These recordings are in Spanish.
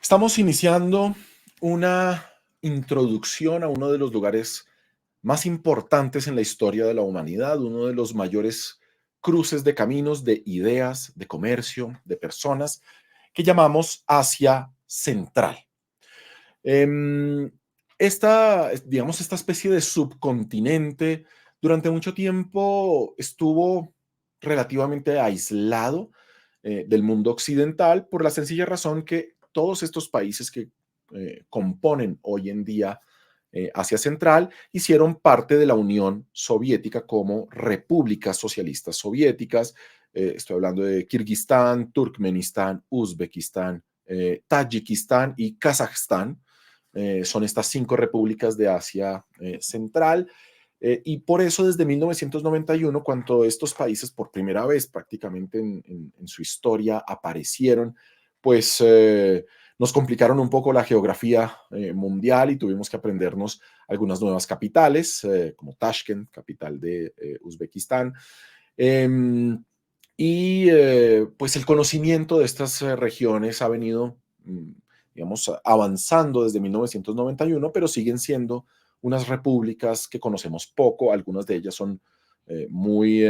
Estamos iniciando una introducción a uno de los lugares más importantes en la historia de la humanidad, uno de los mayores cruces de caminos, de ideas, de comercio, de personas, que llamamos Asia Central. Em, esta especie de subcontinente durante mucho tiempo estuvo relativamente aislado del mundo occidental por la sencilla razón que todos estos países que componen hoy en día Asia Central hicieron parte de la Unión Soviética como repúblicas socialistas soviéticas. Estoy hablando de Kirguistán, Turkmenistán, Uzbekistán, Tayikistán y Kazajstán. Son estas 5 repúblicas de Asia Central. Y por eso desde 1991, cuando estos países por primera vez prácticamente en su historia aparecieron, pues nos complicaron un poco la geografía mundial y tuvimos que aprendernos algunas nuevas capitales, como Tashkent, capital de Uzbekistán. Pues el conocimiento de estas regiones ha venido, digamos, avanzando desde 1991, pero siguen siendo unas repúblicas que conocemos poco. Algunas de ellas son muy,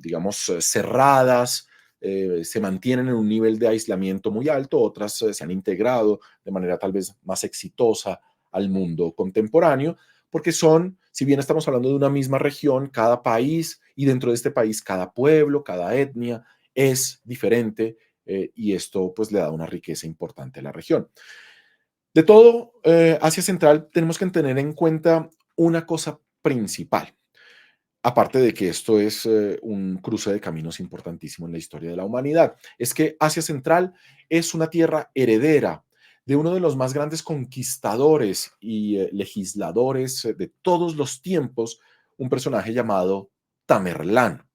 digamos, cerradas, se mantienen en un nivel de aislamiento muy alto, otras se han integrado de manera tal vez más exitosa al mundo contemporáneo, porque son, si bien estamos hablando de una misma región, cada país y dentro de este país cada pueblo, cada etnia es diferente y esto pues le da una riqueza importante a la región. De todo Asia Central tenemos que tener en cuenta una cosa principal, aparte de que esto es un cruce de caminos importantísimo en la historia de la humanidad, es que Asia Central es una tierra heredera de uno de los más grandes conquistadores y legisladores de todos los tiempos, un personaje llamado Tamerlán.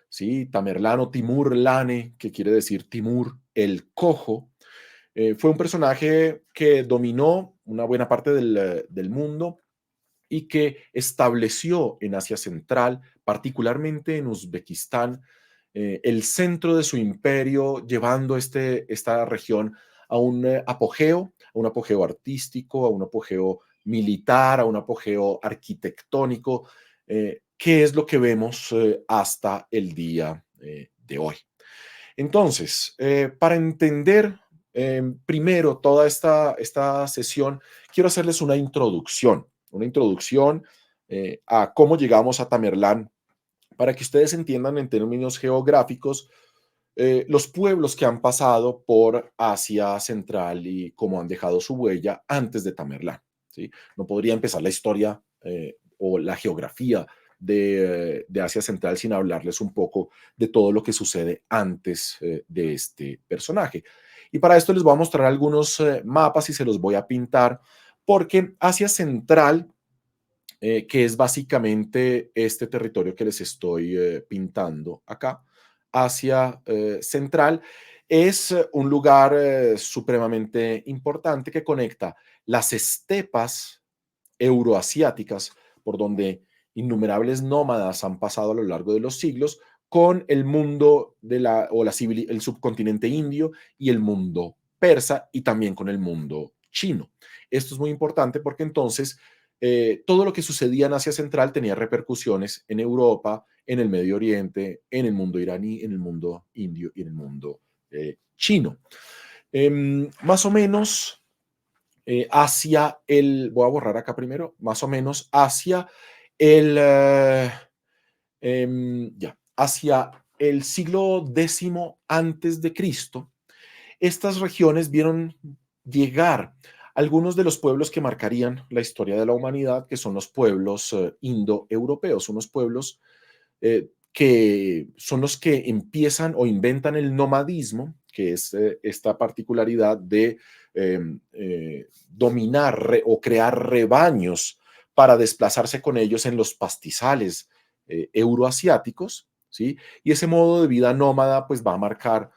¿Sí? Tamerlán o Timur Lane, que quiere decir Timur el Cojo, fue un personaje que dominó una buena parte del mundo y que estableció en Asia Central, particularmente en Uzbekistán, el centro de su imperio, llevando esta región a un apogeo artístico, a un apogeo militar, a un apogeo arquitectónico, que es lo que vemos hasta el día de hoy. Entonces, para entender primero toda esta sesión, quiero hacerles una introducción a cómo llegamos a Tamerlán, para que ustedes entiendan en términos geográficos los pueblos que han pasado por Asia Central y cómo han dejado su huella antes de Tamerlán. ¿Sí? No podría empezar la historia o la geografía de Asia Central sin hablarles un poco de todo lo que sucede antes de este personaje. Y para esto les voy a mostrar algunos mapas y se los voy a pintar, porque Asia Central, que es básicamente este territorio que les estoy pintando acá, Asia Central, es un lugar supremamente importante que conecta las estepas euroasiáticas, por donde innumerables nómadas han pasado a lo largo de los siglos, con el mundo el subcontinente indio y el mundo persa y también con el mundo chino. Esto es muy importante porque entonces todo lo que sucedía en Asia Central tenía repercusiones en Europa, en el Medio Oriente, en el mundo iraní, en el mundo indio y en el mundo chino. Más o menos voy a borrar acá primero, más o menos hacia el, hacia el siglo X antes de Cristo, estas regiones vieron llegar algunos de los pueblos que marcarían la historia de la humanidad, que son los pueblos indoeuropeos, unos pueblos que son los que empiezan o inventan el nomadismo, que es esta particularidad de dominar o crear rebaños para desplazarse con ellos en los pastizales euroasiáticos, ¿sí? Y ese modo de vida nómada pues va a marcar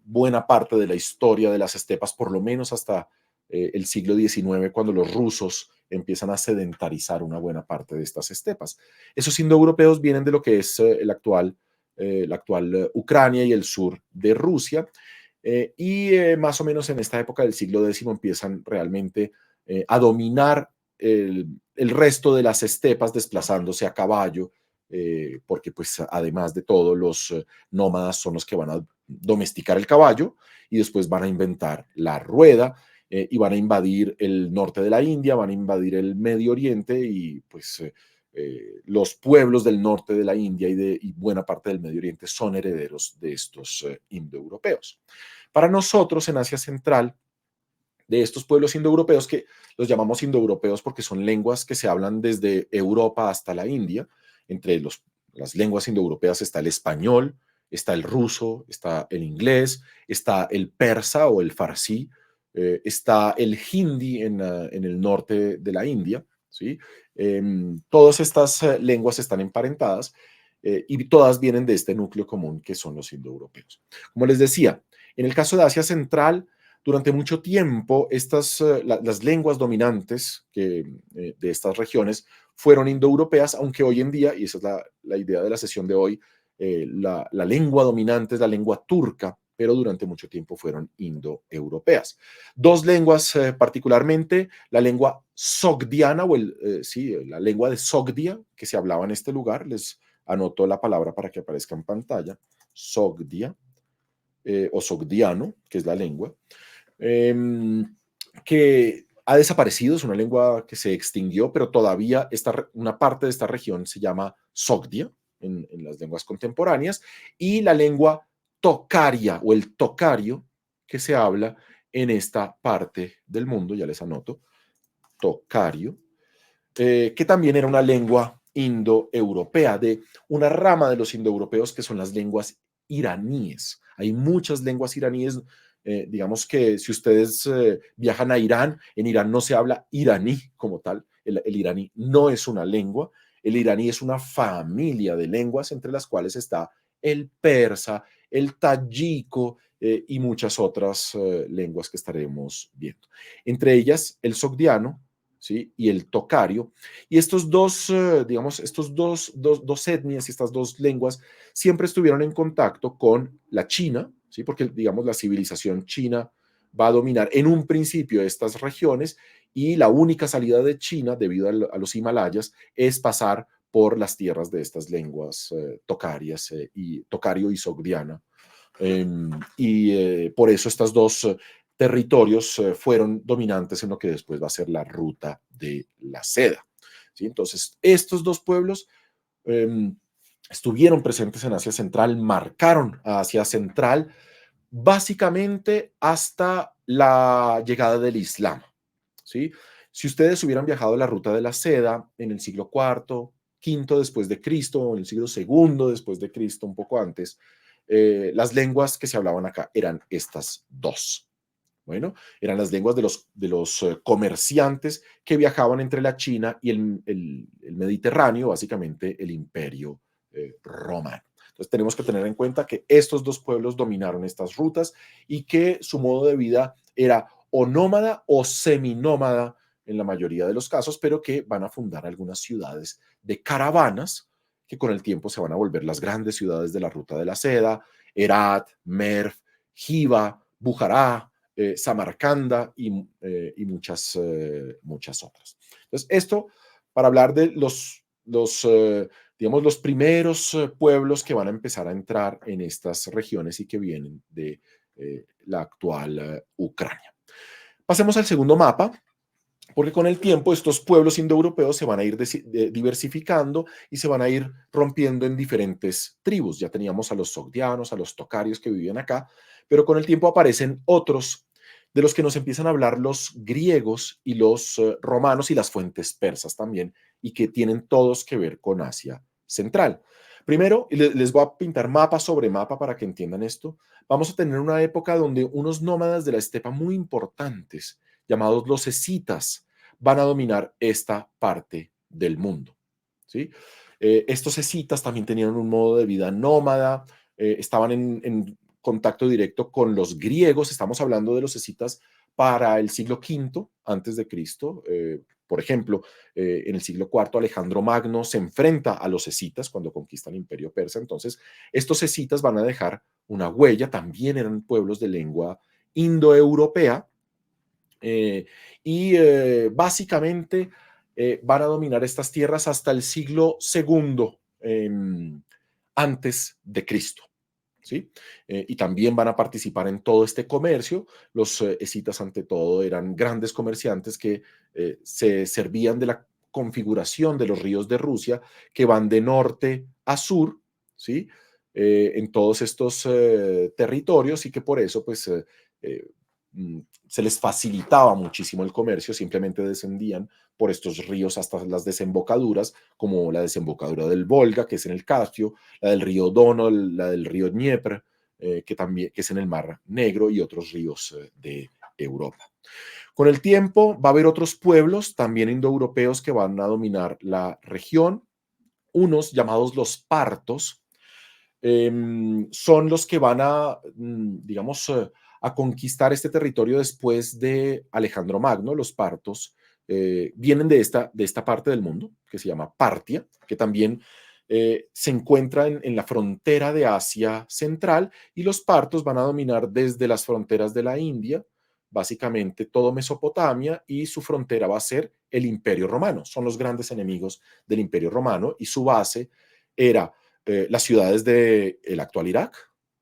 buena parte de la historia de las estepas, por lo menos hasta el siglo XIX, cuando los rusos empiezan a sedentarizar una buena parte de estas estepas. Esos indoeuropeos vienen de lo que es la actual Ucrania y el sur de Rusia, más o menos en esta época del siglo X empiezan realmente a dominar el resto de las estepas desplazándose a caballo, porque pues además de todo los nómadas son los que van a domesticar el caballo y después van a inventar la rueda, y van a invadir el norte de la India, van a invadir el Medio Oriente y pues los pueblos del norte de la India y buena parte del Medio Oriente son herederos de estos indoeuropeos. Para nosotros en Asia Central, de estos pueblos indoeuropeos, que los llamamos indoeuropeos porque son lenguas que se hablan desde Europa hasta la India. Entre las lenguas indoeuropeas está el español, está el ruso, está el inglés, está el persa o el farsi, está el hindi en el norte de la India, ¿sí? Todas estas lenguas están emparentadas, y todas vienen de este núcleo común que son los indoeuropeos. Como les decía, en el caso de Asia Central, durante mucho tiempo, las lenguas dominantes de estas regiones fueron indoeuropeas, aunque hoy en día, y esa es la idea de la sesión de hoy, la lengua dominante es la lengua turca, pero durante mucho tiempo fueron indoeuropeas. Dos lenguas particularmente, la lengua sogdiana, sí, la lengua de Sogdia, que se hablaba en este lugar, les anoto la palabra para que aparezca en pantalla, Sogdia, o sogdiano, que es la lengua, que ha desaparecido, es una lengua que se extinguió, pero todavía una parte de esta región se llama Sogdia en las lenguas contemporáneas, y la lengua tocaria o el tocario que se habla en esta parte del mundo, ya les anoto, tocario, que también era una lengua indoeuropea, de una rama de los indoeuropeos que son las lenguas iraníes. Hay muchas lenguas iraníes. Digamos que si ustedes viajan a Irán, en Irán no se habla iraní como tal. El iraní no es una lengua. El iraní es una familia de lenguas entre las cuales está el persa, el tayiko, y muchas otras lenguas que estaremos viendo. Entre ellas, el sogdiano, ¿sí? Y el tocario. Y estos dos, digamos, dos etnias y estas dos lenguas siempre estuvieron en contacto con la China, ¿sí? Porque, digamos, la civilización china va a dominar en un principio estas regiones, y la única salida de China, debido a los Himalayas, es pasar por las tierras de estas lenguas tocarias, y tocario y sogdiana. Por eso estas dos territorios fueron dominantes en lo que después va a ser la ruta de la seda, ¿sí? Entonces, estos dos pueblos eh, estuvieron presentes en Asia Central, marcaron a Asia Central básicamente hasta la llegada del Islam, ¿sí? Si ustedes hubieran viajado la ruta de la seda en el siglo IV, quinto después de Cristo, o en el siglo segundo después de Cristo, un poco antes, las lenguas que se hablaban acá eran estas dos. Bueno, eran las lenguas de los comerciantes que viajaban entre la China y el Mediterráneo, básicamente el imperio romano. Entonces tenemos que tener en cuenta que estos dos pueblos dominaron estas rutas y que su modo de vida era o nómada o seminómada en la mayoría de los casos, pero que van a fundar algunas ciudades de caravanas que con el tiempo se van a volver las grandes ciudades de la ruta de la seda: Herat, Merv, Jiva, Bujará, Samarcanda y muchas otras. Entonces, esto para hablar de digamos, los primeros pueblos que van a empezar a entrar en estas regiones y que vienen de la actual Ucrania. Pasemos al segundo mapa, porque con el tiempo estos pueblos indoeuropeos se van a ir diversificando y se van a ir rompiendo en diferentes tribus. Ya teníamos a los sogdianos, a los tocarios que vivían acá, pero con el tiempo aparecen otros de los que nos empiezan a hablar los griegos y los romanos y las fuentes persas también, y que tienen todos que ver con Asia Central. Primero, les voy a pintar mapa sobre mapa para que entiendan esto. Vamos a tener una época donde unos nómadas de la estepa muy importantes, llamados los escitas, van a dominar esta parte del mundo, ¿sí? Estos escitas también tenían un modo de vida nómada, estaban en contacto directo con los griegos. Estamos hablando de los escitas para el siglo V antes de Cristo. Por ejemplo, en el siglo IV Alejandro Magno se enfrenta a los escitas cuando conquista el imperio persa. Entonces, estos escitas van a dejar una huella, también eran pueblos de lengua indoeuropea, básicamente van a dominar estas tierras hasta el siglo II antes de Cristo. ¿Sí? Y también van a participar en todo este comercio. Los escitas, ante todo, eran grandes comerciantes que se servían de la configuración de los ríos de Rusia, que van de norte a sur, ¿sí? En todos estos territorios, y que por eso, pues, eh, se les facilitaba muchísimo el comercio, simplemente descendían por estos ríos hasta las desembocaduras, como la desembocadura del Volga, que es en el Caspio, la del río Dono, la del río Dnieper, que es en el Mar Negro, y otros ríos de Europa. Con el tiempo va a haber otros pueblos, también indoeuropeos, que van a dominar la región, unos llamados los partos. Son los que van a, digamos, a conquistar este territorio después de Alejandro Magno. Los partos vienen de esta parte del mundo, que se llama Partia, que también se encuentra en la frontera de Asia Central, y los partos van a dominar desde las fronteras de la India, básicamente todo Mesopotamia, y su frontera va a ser el Imperio Romano. Son los grandes enemigos del Imperio Romano, y su base era las ciudades del actual Irak,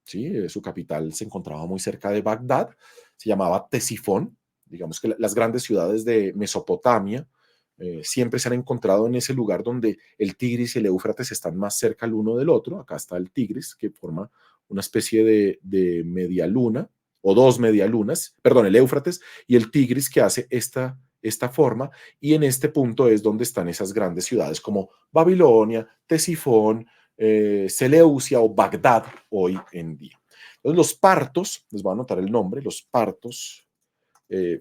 ¿sí? Su capital se encontraba muy cerca de Bagdad, se llamaba Tesifón. Digamos que las grandes ciudades de Mesopotamia siempre se han encontrado en ese lugar donde el Tigris y el Éufrates están más cerca el uno del otro. Acá está el Tigris, que forma una especie de media luna, o dos medialunas, perdón, el Éufrates, y el Tigris, que hace esta forma, y en este punto es donde están esas grandes ciudades como Babilonia, Tesifón, Seleucia o Bagdad hoy en día. Entonces, los partos, les voy a anotar el nombre, los partos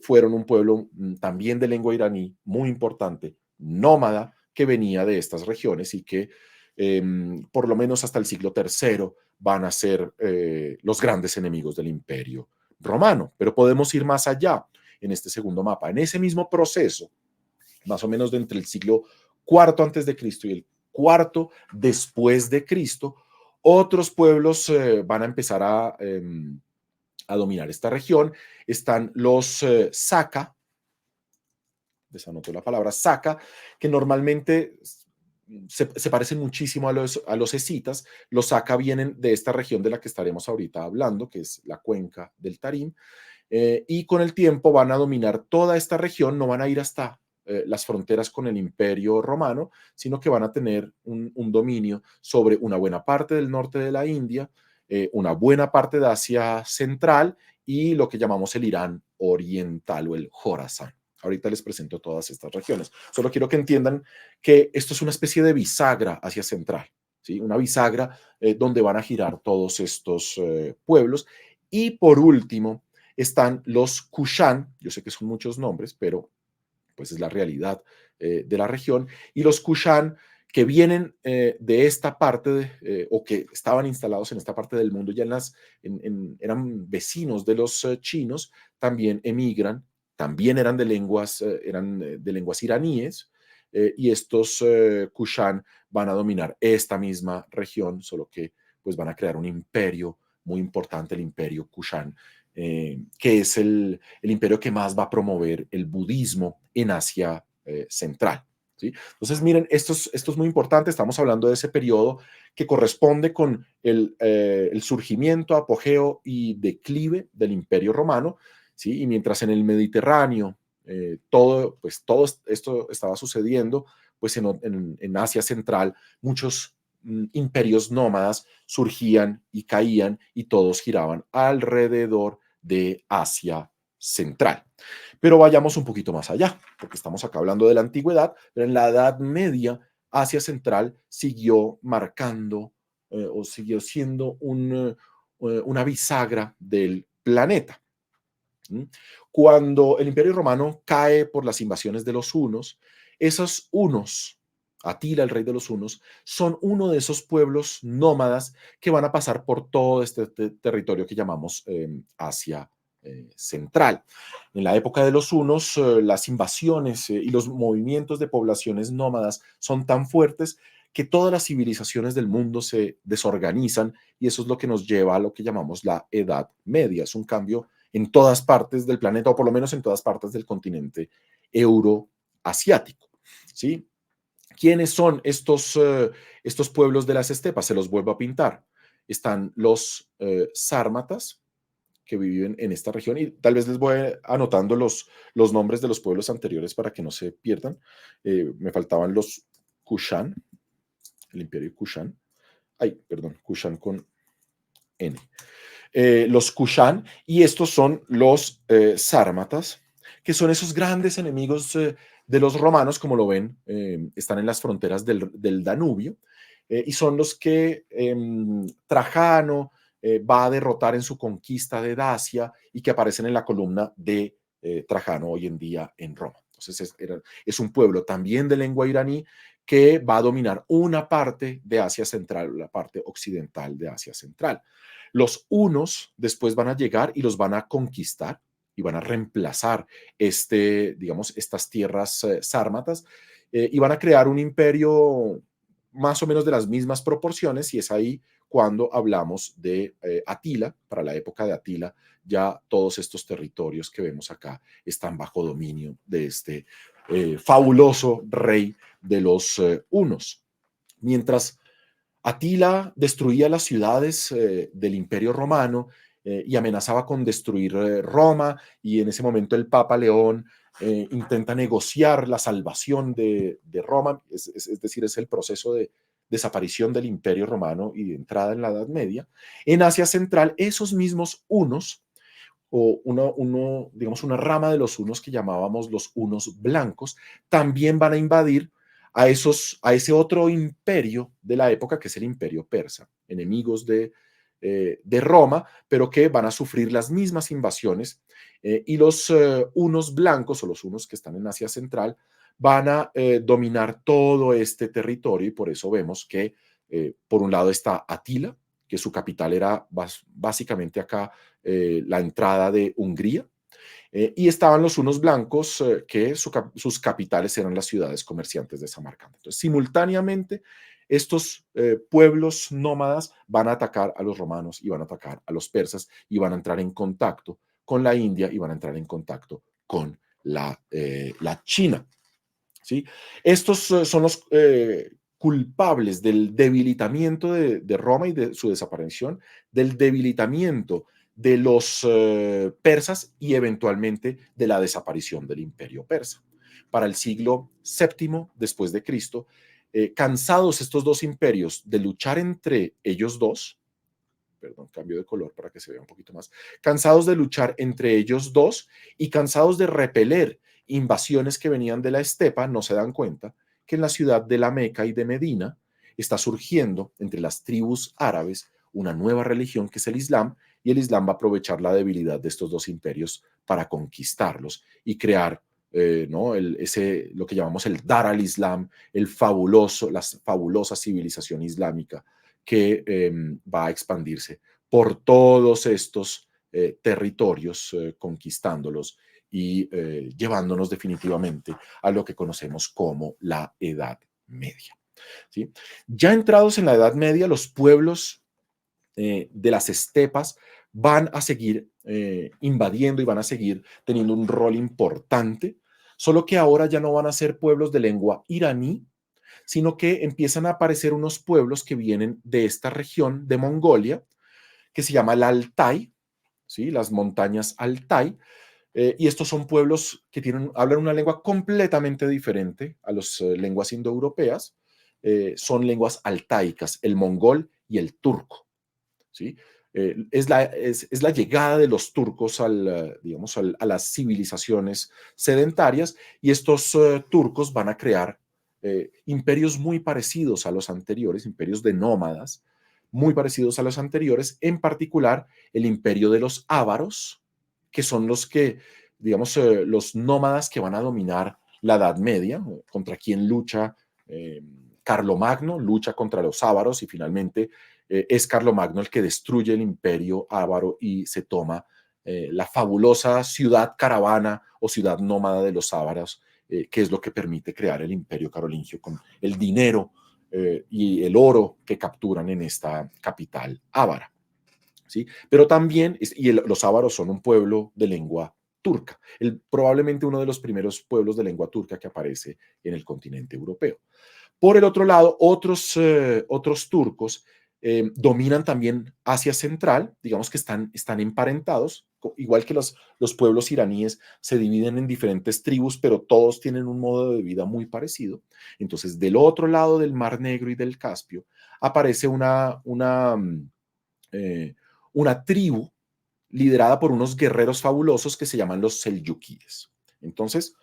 fueron un pueblo también de lengua iraní muy importante, nómada, que venía de estas regiones, y que por lo menos hasta el siglo III van a ser los grandes enemigos del imperio romano. Pero podemos ir más allá en este segundo mapa. En ese mismo proceso, más o menos de entre el siglo IV antes de Cristo y el IV después de Cristo, otros pueblos van a empezar a dominar esta región. Están los Saka, desanoto la palabra Saka, que normalmente se parecen muchísimo a los escitas. Los Saka vienen de esta región de la que estaremos ahorita hablando, que es la cuenca del Tarim, y con el tiempo van a dominar toda esta región. No van a ir hasta las fronteras con el Imperio Romano, sino que van a tener un dominio sobre una buena parte del norte de la India, una buena parte de Asia Central, y lo que llamamos el Irán Oriental o el Jorasán. Ahorita les presento todas estas regiones. Solo quiero que entiendan que esto es una especie de bisagra hacia Central, ¿sí? Una bisagra donde van a girar todos estos pueblos. Y por último, están los Kushan. Yo sé que son muchos nombres, pero pues es la realidad de la región. Y los Kushan, que vienen de esta parte, o que estaban instalados en esta parte del mundo, ya eran vecinos de los chinos, también emigran, también eran de lenguas iraníes, y estos Kushan van a dominar esta misma región, solo que pues van a crear un imperio muy importante, el imperio Kushan, que es el imperio que más va a promover el budismo en Asia Central. ¿Sí? Entonces, miren, esto es muy importante. Estamos hablando de ese periodo que corresponde con el surgimiento, apogeo y declive del Imperio Romano, ¿sí? Y mientras en el Mediterráneo todo esto estaba sucediendo, pues en Asia Central muchos imperios nómadas surgían y caían, y todos giraban alrededor de Asia Central. Pero vayamos un poquito más allá, porque estamos acá hablando de la antigüedad, pero en la Edad Media, Asia Central siguió marcando o siguió siendo una bisagra del planeta. Cuando el Imperio Romano cae por las invasiones de los hunos, esos hunos, Atila, el rey de los hunos, son uno de esos pueblos nómadas que van a pasar por todo este territorio que llamamos Asia central. En la época de los hunos, las invasiones y los movimientos de poblaciones nómadas son tan fuertes que todas las civilizaciones del mundo se desorganizan y eso es lo que nos lleva a lo que llamamos la Edad Media. Es un cambio en todas partes del planeta, o por lo menos en todas partes del continente euroasiático. ¿Sí? ¿Quiénes son estos pueblos de las estepas? Se los vuelvo a pintar. Están los sármatas, que viven en esta región, y tal vez les voy anotando los nombres de los pueblos anteriores para que no se pierdan. Me faltaban los Kushan, el imperio Kushan. Ay, perdón, Kushan con N. Los Kushan, y estos son los sármatas, que son esos grandes enemigos de los romanos, como lo ven, están en las fronteras del Danubio, y son los que Trajano va a derrotar en su conquista de Dacia y que aparecen en la columna de Trajano hoy en día en Roma. Entonces es un pueblo también de lengua iraní que va a dominar una parte de Asia Central, la parte occidental de Asia Central. Los hunos después van a llegar y los van a conquistar y van a reemplazar digamos, estas tierras sármatas y van a crear un imperio más o menos de las mismas proporciones, y es ahí cuando hablamos de Atila. Para la época de Atila, ya todos estos territorios que vemos acá están bajo dominio de este fabuloso rey de los hunos. Mientras Atila destruía las ciudades del Imperio Romano y amenazaba con destruir Roma, y en ese momento el Papa León intenta negociar la salvación de Roma, es decir, es el proceso de desaparición del Imperio Romano y de entrada en la Edad Media. En Asia Central, esos mismos hunos, o digamos, una rama de los hunos que llamábamos los hunos blancos, también van a invadir a ese otro imperio de la época, que es el imperio persa, enemigos de Roma, pero que van a sufrir las mismas invasiones, y los hunos blancos, o los hunos que están en Asia Central, van a dominar todo este territorio, y por eso vemos que por un lado está Atila, que su capital era básicamente acá la entrada de Hungría, y estaban los hunos blancos, que sus capitales eran las ciudades comerciantes de Samarcanda. Entonces, simultáneamente, estos pueblos nómadas van a atacar a los romanos y van a atacar a los persas y van a entrar en contacto con la India y van a entrar en contacto con la China. ¿Sí? Estos son los culpables del debilitamiento de Roma y de su desaparición, del debilitamiento de los persas y eventualmente de la desaparición del imperio persa. Para el siglo VII después de Cristo, cansados estos dos imperios de luchar entre ellos dos, perdón, cambio de color para que se vea un poquito más, cansados de luchar entre ellos dos y cansados de repeler invasiones que venían de la estepa, no se dan cuenta que en la ciudad de la Meca y de Medina está surgiendo entre las tribus árabes una nueva religión, que es el Islam, y el Islam va a aprovechar la debilidad de estos dos imperios para conquistarlos y crear ¿no? Lo que llamamos el Dar al-Islam, la fabulosa civilización islámica que va a expandirse por todos estos territorios, conquistándolos y llevándonos definitivamente a lo que conocemos como la Edad Media. ¿Sí? Ya entrados en la Edad Media, los pueblos de las estepas van a seguir invadiendo y van a seguir teniendo un rol importante, solo que ahora ya no van a ser pueblos de lengua iraní, sino que empiezan a aparecer unos pueblos que vienen de esta región de Mongolia, que se llama el Altai, ¿sí? Las montañas Altai, y estos son pueblos que hablan una lengua completamente diferente a las lenguas indoeuropeas, son lenguas altaicas, el mongol y el turco, ¿sí? Es la llegada de los turcos digamos, a las civilizaciones sedentarias, y estos turcos van a crear imperios muy parecidos a los anteriores, imperios de nómadas, muy parecidos a los anteriores, en particular el imperio de los ávaros, que son digamos, los nómadas que van a dominar la Edad Media, contra quien lucha Carlomagno, lucha contra los ávaros, y finalmente es Carlomagno el que destruye el imperio ávaro y se toma la fabulosa ciudad caravana o ciudad nómada de los ávaros, que es lo que permite crear el imperio carolingio con el dinero y el oro que capturan en esta capital ávara. ¿Sí? Pero también, los ávaros son un pueblo de lengua turca, probablemente uno de los primeros pueblos de lengua turca que aparece en el continente europeo. Por el otro lado, otros turcos dominan también Asia Central, digamos que están emparentados, igual que los pueblos iraníes se dividen en diferentes tribus, pero todos tienen un modo de vida muy parecido. Entonces, del otro lado del Mar Negro y del Caspio, aparece eh, una tribu liderada por unos guerreros fabulosos que se llaman los selyukíes. Entonces,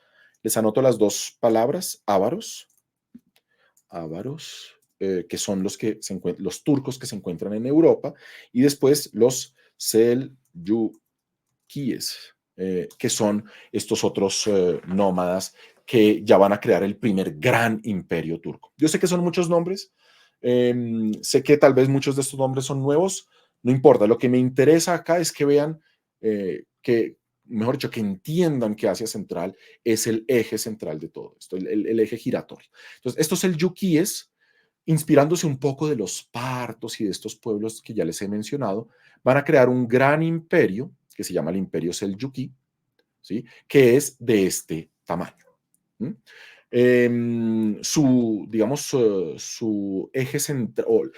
les anoto las dos palabras, ávaros, que son los turcos que se encuentran en Europa, y después los selyukíes, que son estos otros nómadas que ya van a crear el primer gran imperio turco. Yo sé que son muchos nombres, sé que tal vez muchos de estos nombres son nuevos, no importa, lo que me interesa acá es que vean mejor dicho, que entiendan que Asia Central es el eje central de todo esto, el eje giratorio. Entonces, estos selyukíes, inspirándose un poco de los partos y de estos pueblos que ya les he mencionado, van a crear un gran imperio que se llama el Imperio Selyukí, ¿sí? Que es de este tamaño. Digamos, su eje central,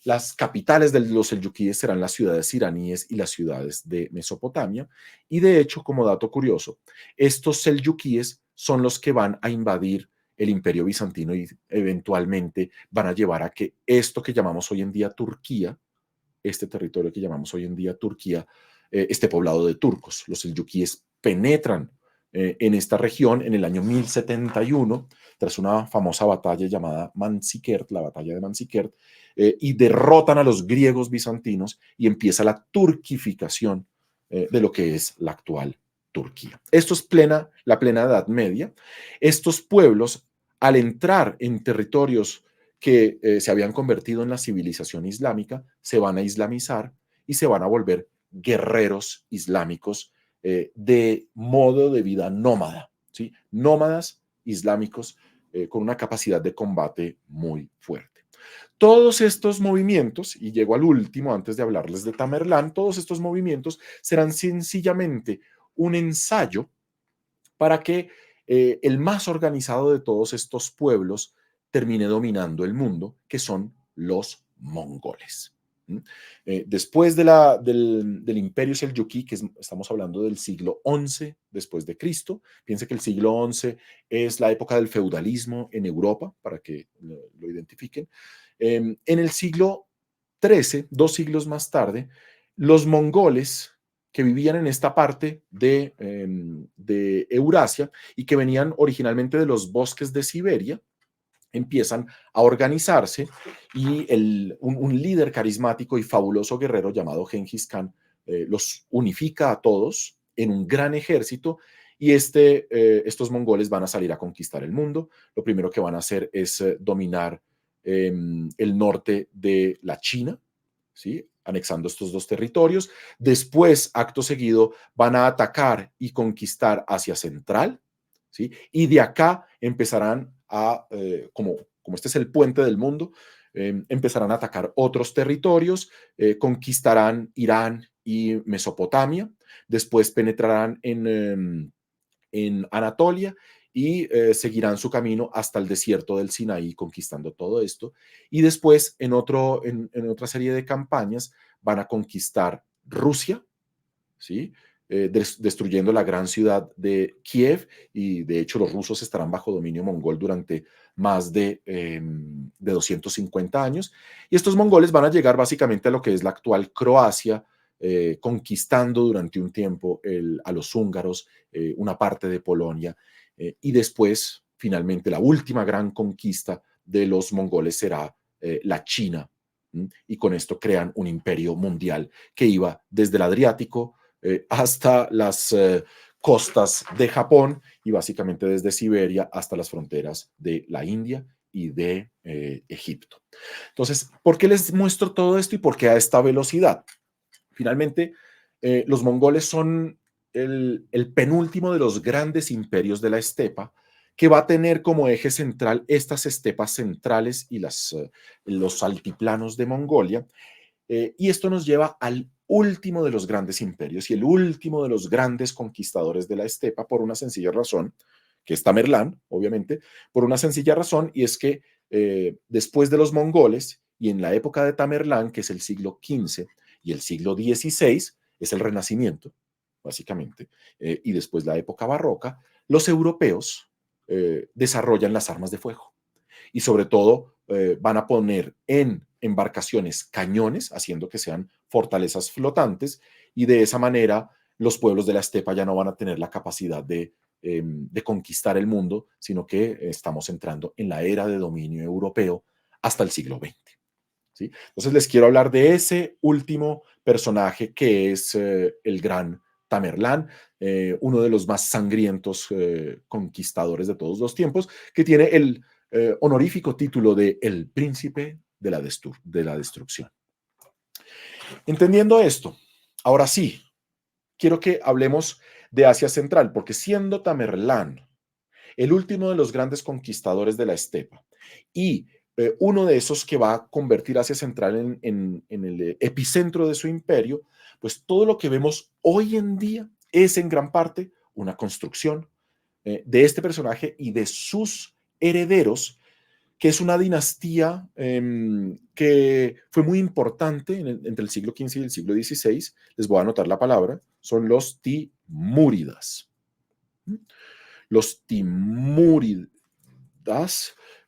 las capitales de los selyukíes serán las ciudades iraníes y las ciudades de Mesopotamia. Y de hecho, como dato curioso, estos selyukíes son los que van a invadir el imperio bizantino y eventualmente van a llevar a que esto que llamamos hoy en día Turquía, este territorio que llamamos hoy en día Turquía, esté poblado de turcos. Los selyukíes penetran en esta región en el año 1071, tras una famosa batalla llamada Manzikert, la batalla de Manzikert, y derrotan a los griegos bizantinos y empieza la turquificación de lo que es la actual Turquía. Esto es la plena Edad Media. Estos pueblos, al entrar en territorios que se habían convertido en la civilización islámica, se van a islamizar y se van a volver guerreros islámicos de modo de vida nómada, ¿sí? Nómadas islámicos con una capacidad de combate muy fuerte. Todos estos movimientos, y llego al último antes de hablarles de Tamerlán, todos estos movimientos serán sencillamente un ensayo para que el más organizado de todos estos pueblos termine dominando el mundo, que son los mongoles. Después del imperio selyukí, que estamos hablando del siglo XI después de Cristo, piense que el siglo XI es la época del feudalismo en Europa, para que lo identifiquen. En el siglo XIII, 2 siglos más tarde, los mongoles que vivían en esta parte de Eurasia y que venían originalmente de los bosques de Siberia, empiezan a organizarse y un líder carismático y fabuloso guerrero llamado Genghis Khan los unifica a todos en un gran ejército y estos mongoles van a salir a conquistar el mundo. Lo primero que van a hacer es dominar el norte de la China, ¿sí? Anexando estos dos territorios. Después, acto seguido, van a atacar y conquistar Asia Central, ¿sí? Y de acá empezarán como este es el puente del mundo, empezarán a atacar otros territorios, conquistarán Irán y Mesopotamia, después penetrarán en Anatolia y seguirán su camino hasta el desierto del Sinaí, conquistando todo esto. Y después, en otra serie de campañas, van a conquistar Rusia, ¿sí? Destruyendo la gran ciudad de Kiev, y de hecho los rusos estarán bajo dominio mongol durante más de 250 años, y estos mongoles van a llegar básicamente a lo que es la actual Croacia, conquistando durante un tiempo a los húngaros, una parte de Polonia, y después, finalmente, la última gran conquista de los mongoles será la China, y con esto crean un imperio mundial que iba desde el Adriático hasta las costas de Japón y básicamente desde Siberia hasta las fronteras de la India y de Egipto. Entonces, ¿por qué les muestro todo esto y por qué a esta velocidad? Finalmente, Los mongoles son el penúltimo de los grandes imperios de la estepa, que va a tener como eje central estas estepas centrales y los altiplanos de Mongolia. Y esto nos lleva al último de los grandes imperios y el último de los grandes conquistadores de la estepa por una sencilla razón, que es Tamerlán, obviamente, por una sencilla razón, y es que después de los mongoles y en la época de Tamerlán, que es el siglo XV y el siglo XVI, es el Renacimiento, básicamente, y después la época barroca, los europeos desarrollan las armas de fuego y sobre todo van a poner en embarcaciones cañones, haciendo que sean fortalezas flotantes, y de esa manera los pueblos de la estepa ya no van a tener la capacidad de conquistar el mundo, sino que estamos entrando en la era de dominio europeo hasta el siglo XX. ¿Sí? Entonces les quiero hablar de ese último personaje que es el gran Tamerlán, uno de los más sangrientos conquistadores de todos los tiempos, que tiene el honorífico título de El Príncipe de la Destrucción. Entendiendo esto, ahora sí, quiero que hablemos de Asia Central, porque siendo Tamerlán el último de los grandes conquistadores de la estepa y uno de esos que va a convertir Asia Central en el epicentro de su imperio, pues todo lo que vemos hoy en día es en gran parte una construcción de este personaje y de sus herederos, que es una dinastía que fue muy importante entre el siglo XV y el siglo XVI. Les voy a anotar la palabra, son los Timúridas. Los Timúridas,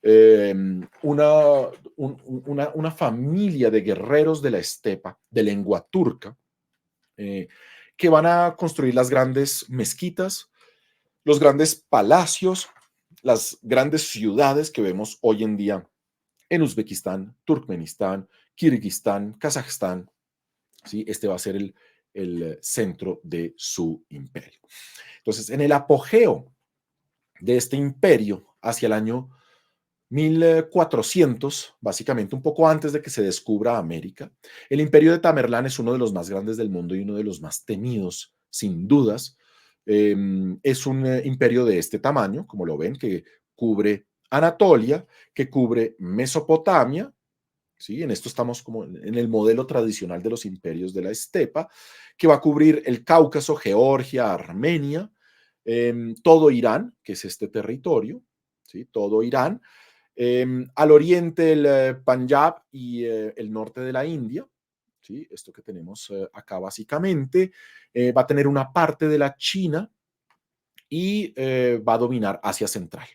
eh, una familia de guerreros de la estepa, de lengua turca, eh, que van a construir las grandes mezquitas, los grandes palacios, las grandes ciudades que vemos hoy en día en Uzbekistán, Turkmenistán, Kirguistán, Kazajstán. ¿Sí? Este va a ser el centro de su imperio. Entonces, en el apogeo de este imperio hacia el año 1400, básicamente un poco antes de que se descubra América, el imperio de Tamerlán es uno de los más grandes del mundo y uno de los más temidos, sin dudas. Es un imperio de este tamaño, como lo ven, que cubre Anatolia, que cubre Mesopotamia. ¿Sí? En esto estamos como en el modelo tradicional de los imperios de la estepa, que va a cubrir el Cáucaso, Georgia, Armenia, todo Irán, que es este territorio, ¿sí? Todo Irán, al oriente el Punjab y el norte de la India, ¿sí? Esto que tenemos acá básicamente, va a tener una parte de la China y va a dominar Asia Central.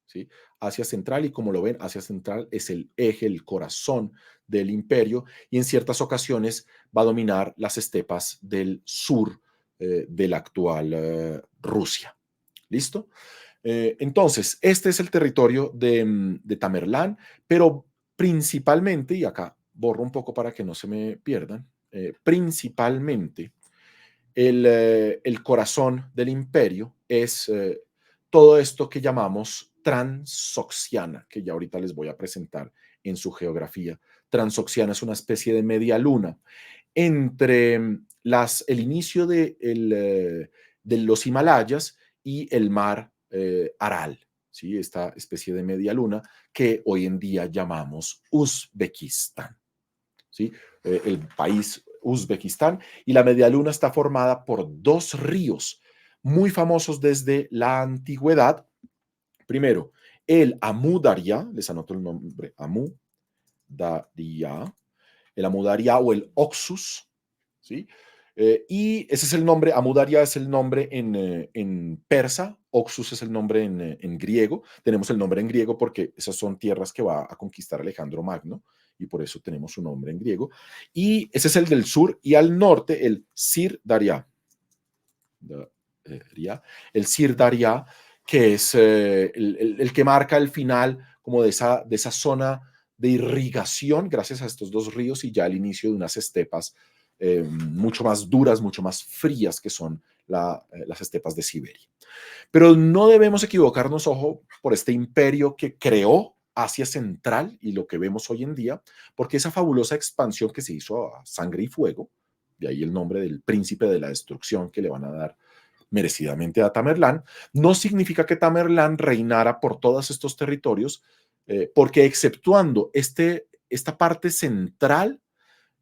¿Sí? Asia Central, y como lo ven, Asia Central es el eje, el corazón del imperio, y en ciertas ocasiones va a dominar las estepas del sur de la actual Rusia. ¿Listo? Entonces, este es el territorio de Tamerlán, pero principalmente, y acá borro un poco para que no se me pierdan, principalmente el corazón del imperio es todo esto que llamamos Transoxiana, que ya ahorita les voy a presentar en su geografía. Transoxiana es una especie de media luna entre el inicio de los Himalayas y el mar Aral, ¿sí? Esta especie de media luna que hoy en día llamamos Uzbekistán. ¿Sí? El país Uzbekistán, y la media luna está formada por dos ríos muy famosos desde la antigüedad. Primero, el Amu Daria, les anoto el nombre, Amu Daria, el Amu Daria o el Oxus, ¿sí? Y ese es el nombre, Amu Daria es el nombre en persa, Oxus es el nombre en griego. Tenemos el nombre en griego porque esas son tierras que va a conquistar Alejandro Magno, y por eso tenemos su nombre en griego. Y ese es el del sur, y al norte el Sir Daria. El Sir Daria, que es el que marca el final como de esa zona de irrigación gracias a estos dos ríos y ya el inicio de unas estepas mucho más duras, mucho más frías que son las estepas de Siberia. Pero no debemos equivocarnos, ojo, por este imperio que creó Asia Central y lo que vemos hoy en día, porque esa fabulosa expansión que se hizo a sangre y fuego, de ahí el nombre del príncipe de la destrucción que le van a dar merecidamente a Tamerlán. No significa que Tamerlán reinara por todos estos territorios, porque exceptuando esta parte central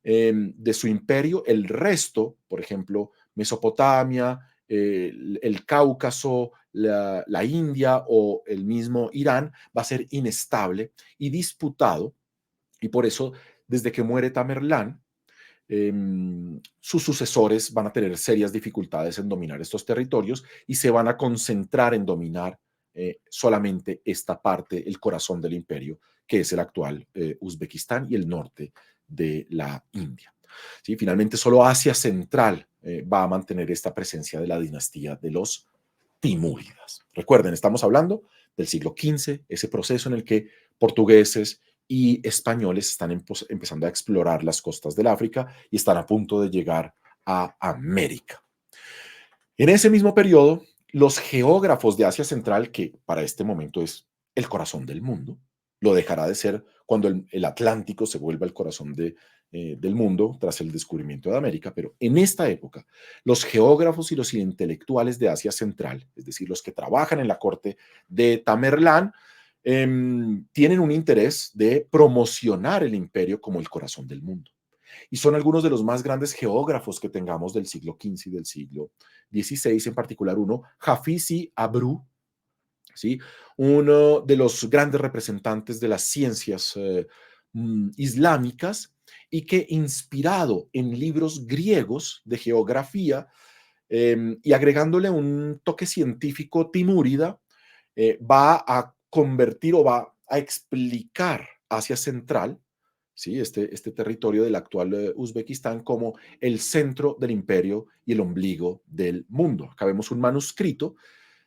de su imperio, el resto, por ejemplo, Mesopotamia, el Cáucaso, la India o el mismo Irán, va a ser inestable y disputado, y por eso, desde que muere Tamerlán, sus sucesores van a tener serias dificultades en dominar estos territorios y se van a concentrar en dominar solamente esta parte, el corazón del imperio, que es el actual Uzbekistán y el norte de la India. ¿Sí? Finalmente, solo Asia Central va a mantener esta presencia de la dinastía de los Timúridas. Recuerden, estamos hablando del siglo XV, ese proceso en el que portugueses y españoles están empezando a explorar las costas del África y están a punto de llegar a América. En ese mismo periodo, los geógrafos de Asia Central, que para este momento es el corazón del mundo, lo dejará de ser cuando el Atlántico se vuelva el corazón del mundo tras el descubrimiento de América, pero en esta época, los geógrafos y los intelectuales de Asia Central, es decir, los que trabajan en la corte de Tamerlán, tienen un interés de promocionar el imperio como el corazón del mundo. Y son algunos de los más grandes geógrafos que tengamos del siglo XV y del siglo XVI, en particular uno, Hafiz Abrú, ¿sí? Uno de los grandes representantes de las ciencias islámicas y que, inspirado en libros griegos de geografía y agregándole un toque científico timúrida, va a convertir o va a explicar Asia Central, ¿sí? Este territorio del actual Uzbekistán, como el centro del imperio y el ombligo del mundo. Acá vemos un manuscrito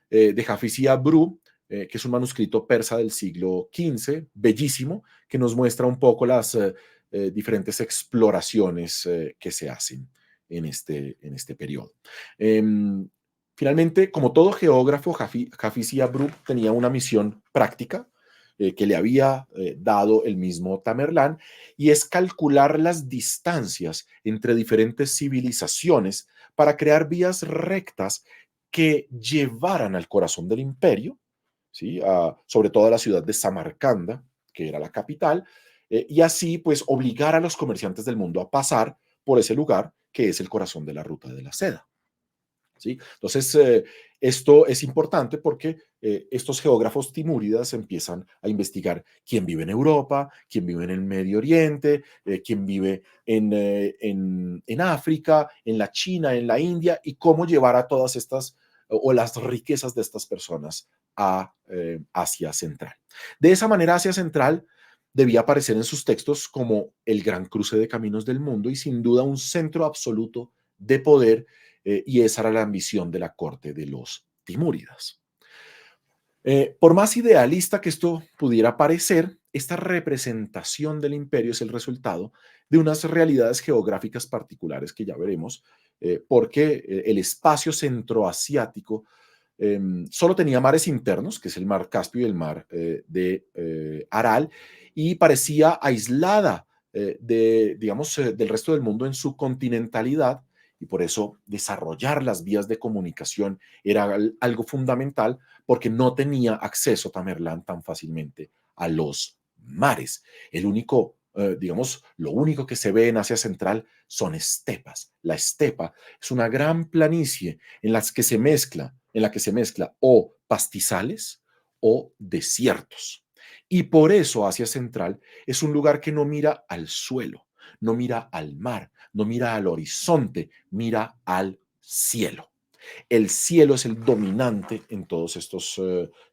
de Hafiz Abrú, que es un manuscrito persa del siglo XV, bellísimo, que nos muestra un poco las diferentes exploraciones que se hacen en este periodo. Finalmente, como todo geógrafo, Hafiz Abrú tenía una misión práctica que le había dado el mismo Tamerlán, y es calcular las distancias entre diferentes civilizaciones para crear vías rectas que llevaran al corazón del imperio, ¿sí? Sobre todo a la ciudad de Samarcanda, que era la capital, y así pues obligar a los comerciantes del mundo a pasar por ese lugar que es el corazón de la ruta de la seda. ¿Sí? Entonces, esto es importante porque estos geógrafos timúridas empiezan a investigar quién vive en Europa, quién vive en el Medio Oriente, quién vive en África, en la China, en la India, y cómo llevar a todas estas o las riquezas de estas personas a Asia Central. De esa manera, Asia Central debía aparecer en sus textos como el gran cruce de caminos del mundo y sin duda un centro absoluto de poder, y esa era la ambición de la corte de los Timúridas. Por más idealista que esto pudiera parecer, esta representación del imperio es el resultado de unas realidades geográficas particulares que ya veremos, porque el espacio centroasiático solo tenía mares internos, que es el mar Caspio y el mar de Aral, y parecía aislada del resto del mundo en su continentalidad, y por eso desarrollar las vías de comunicación era algo fundamental, porque no tenía acceso Tamerlán tan fácilmente a los mares. Lo único que se ve en Asia Central son estepas. La estepa es una gran planicie en la que se mezcla o pastizales o desiertos. Y por eso Asia Central es un lugar que no mira al suelo, no mira al mar, no mira al horizonte, mira al cielo. El cielo es el dominante en todos estos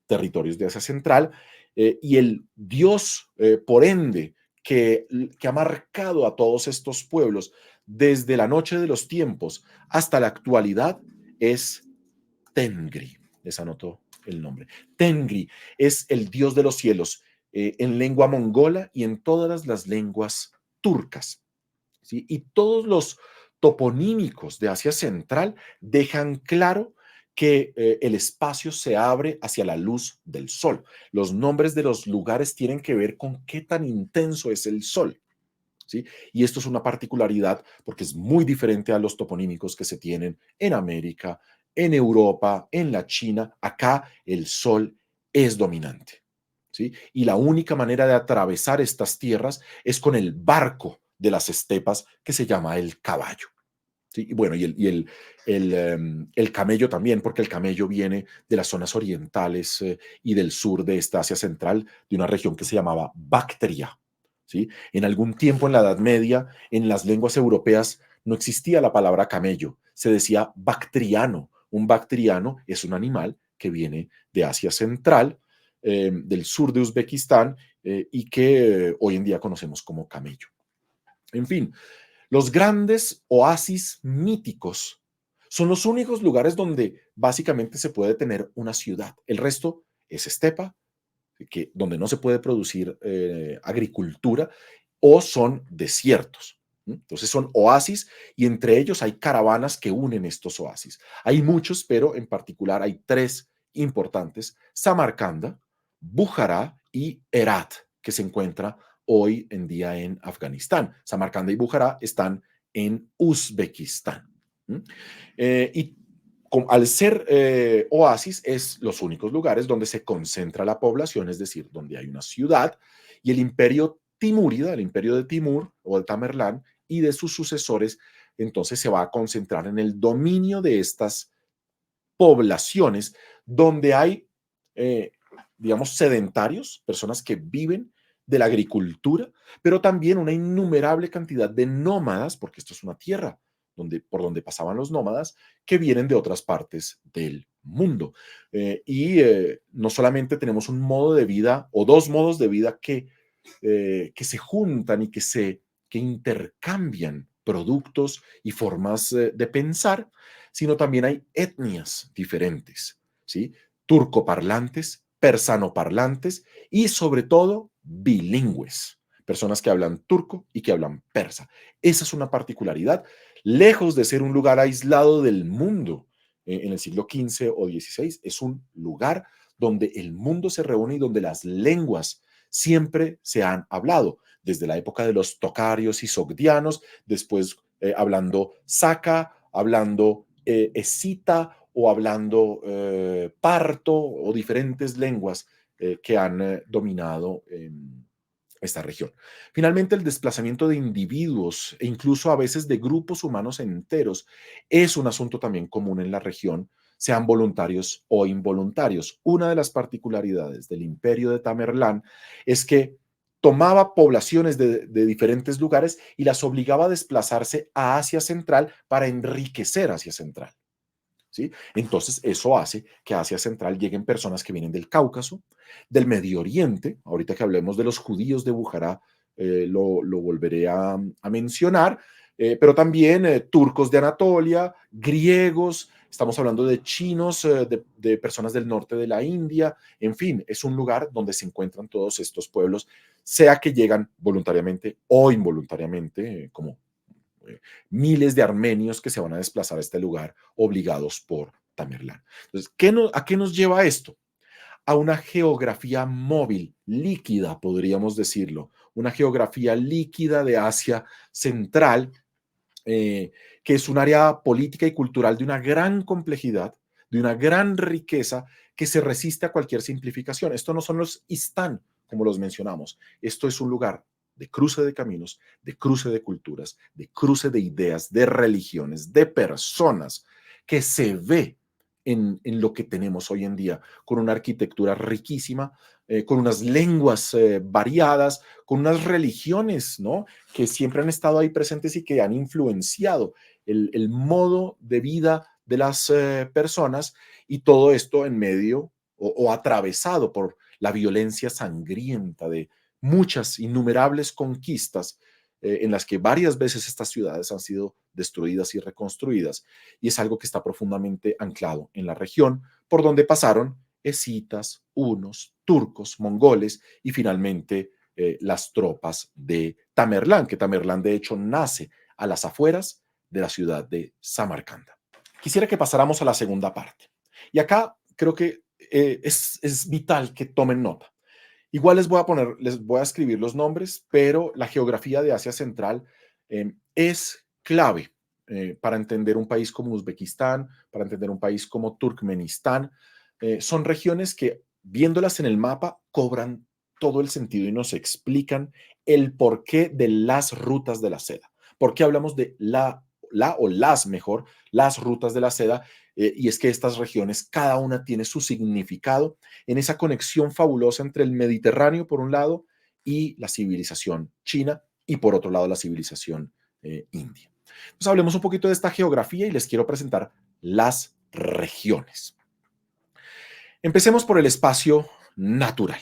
territorios de Asia Central, y el Dios, por ende, que ha marcado a todos estos pueblos desde la noche de los tiempos hasta la actualidad es Tengri. Les anoto el nombre. Tengri es el Dios de los cielos en lengua mongola y en todas las lenguas turcas. ¿Sí? Y todos los toponímicos de Asia Central dejan claro que el espacio se abre hacia la luz del sol. Los nombres de los lugares tienen que ver con qué tan intenso es el sol. ¿sí? Y esto es una particularidad porque es muy diferente a los toponímicos que se tienen en América, en Europa, en la China. Acá el sol es dominante, ¿sí? Y la única manera de atravesar estas tierras es con el barco de las estepas que se llama el caballo. ¿Sí? Y bueno, el camello también, porque el camello viene de las zonas orientales y del sur de esta Asia Central, de una región que se llamaba Bactria. ¿Sí? En algún tiempo en la Edad Media, en las lenguas europeas, no existía la palabra camello, se decía bactriano. Un bactriano es un animal que viene de Asia Central, del sur de Uzbekistán, y que hoy en día conocemos como camello. En fin, los grandes oasis míticos son los únicos lugares donde básicamente se puede tener una ciudad. El resto es estepa, donde no se puede producir agricultura, o son desiertos. Entonces son oasis y entre ellos hay caravanas que unen estos oasis. Hay muchos, pero en particular hay tres importantes: Samarcanda, Bujará y Herat, que se encuentra hoy en día en Afganistán. Samarcanda y Bujará están en Uzbekistán. Y al ser oasis, es los únicos lugares donde se concentra la población, es decir, donde hay una ciudad, y el imperio timúrida, el imperio de Timur o de Tamerlán y de sus sucesores, entonces se va a concentrar en el dominio de estas poblaciones donde hay, eh, digamos, sedentarios, personas que viven de la agricultura, pero también una innumerable cantidad de nómadas, porque esto es una tierra por donde pasaban los nómadas, que vienen de otras partes del mundo. No solamente tenemos un modo de vida o dos modos de vida que se juntan y que intercambian productos y formas de pensar, sino también hay etnias diferentes, ¿sí? Turcoparlantes, persanoparlantes y sobre todo bilingües, personas que hablan turco y que hablan persa. Esa es una particularidad, lejos de ser un lugar aislado del mundo en el siglo XV o XVI, es un lugar donde el mundo se reúne y donde las lenguas siempre se han hablado, desde la época de los tocarios y sogdianos, después hablando saca, hablando escita o hablando parto o diferentes lenguas que han dominado esta región. Finalmente, el desplazamiento de individuos e incluso a veces de grupos humanos enteros es un asunto también común en la región, sean voluntarios o involuntarios. Una de las particularidades del imperio de Tamerlán es que tomaba poblaciones de diferentes lugares y las obligaba a desplazarse a Asia Central para enriquecer Asia Central. ¿Sí? Entonces, eso hace que a Asia Central lleguen personas que vienen del Cáucaso, del Medio Oriente. Ahorita que hablemos de los judíos de Bujará, lo volveré a mencionar, pero también turcos de Anatolia, griegos, estamos hablando de chinos, de personas del norte de la India, en fin, es un lugar donde se encuentran todos estos pueblos, sea que llegan voluntariamente o involuntariamente, como miles de armenios que se van a desplazar a este lugar obligados por Tamerlán. Entonces, ¿a qué nos lleva esto? A una geografía móvil, líquida, podríamos decirlo, una geografía líquida de Asia Central, que es un área política y cultural de una gran complejidad, de una gran riqueza, que se resiste a cualquier simplificación. Esto no son los Istán, como los mencionamos. Esto es un lugar de cruce de caminos, de cruce de culturas, de cruce de ideas, de religiones, de personas, que se ve en lo que tenemos hoy en día, con una arquitectura riquísima, con unas lenguas variadas, con unas religiones, ¿no? Que siempre han estado ahí presentes y que han influenciado el modo de vida de las personas, y todo esto en medio o atravesado por la violencia sangrienta de muchas, innumerables conquistas en las que varias veces estas ciudades han sido destruidas y reconstruidas, y es algo que está profundamente anclado en la región por donde pasaron escitas, hunos, turcos, mongoles y finalmente las tropas de Tamerlán, que Tamerlán de hecho nace a las afueras de la ciudad de Samarcanda. Quisiera que pasáramos a la segunda parte. Y acá creo que es vital que tomen nota. Igual les voy a escribir los nombres, pero la geografía de Asia Central es clave para entender un país como Uzbekistán, para entender un país como Turkmenistán. Son regiones que, viéndolas en el mapa, cobran todo el sentido y nos explican el porqué de las rutas de la seda. ¿Por qué hablamos de la o las, mejor, las rutas de la seda? Y es que estas regiones, cada una tiene su significado en esa conexión fabulosa entre el Mediterráneo, por un lado, y la civilización china, y por otro lado, la civilización india. Entonces, hablemos un poquito de esta geografía y les quiero presentar las regiones. Empecemos por el espacio natural,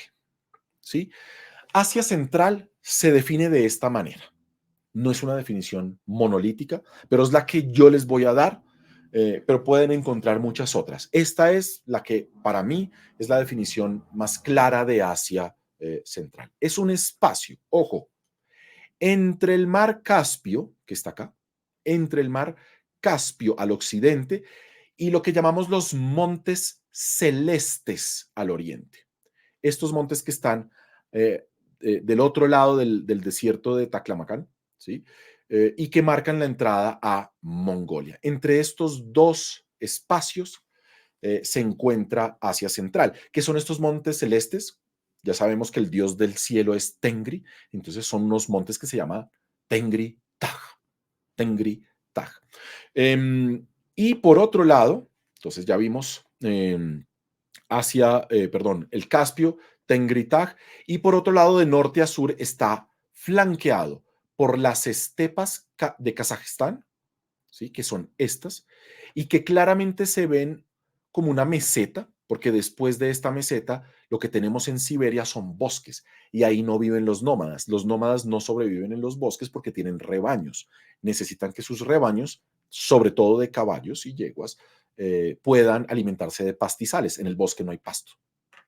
¿sí? Asia Central se define de esta manera. No es una definición monolítica, pero es la que yo les voy a dar, pero pueden encontrar muchas otras. Esta es la que para mí es la definición más clara de Asia Central. Es un espacio, ojo, entre el mar Caspio, que está acá, entre el mar Caspio al occidente y lo que llamamos los montes celestes al oriente. Estos montes que están del otro lado del desierto de Taklamakan, ¿sí? Y que marcan la entrada a Mongolia. Entre estos dos espacios se encuentra Asia Central. ¿Qué son estos montes celestes? Ya sabemos que el dios del cielo es Tengri, entonces son unos montes que se llaman Tengri Tag. Tengri Tag. Y por otro lado, entonces ya vimos el Caspio, Tengri Tag, y por otro lado, de norte a sur, está flanqueado por las estepas de Kazajistán, ¿sí? Que son estas, y que claramente se ven como una meseta, porque después de esta meseta lo que tenemos en Siberia son bosques, y ahí no viven los nómadas. Los nómadas no sobreviven en los bosques porque tienen rebaños. Necesitan que sus rebaños, sobre todo de caballos y yeguas, puedan alimentarse de pastizales. En el bosque no hay pasto.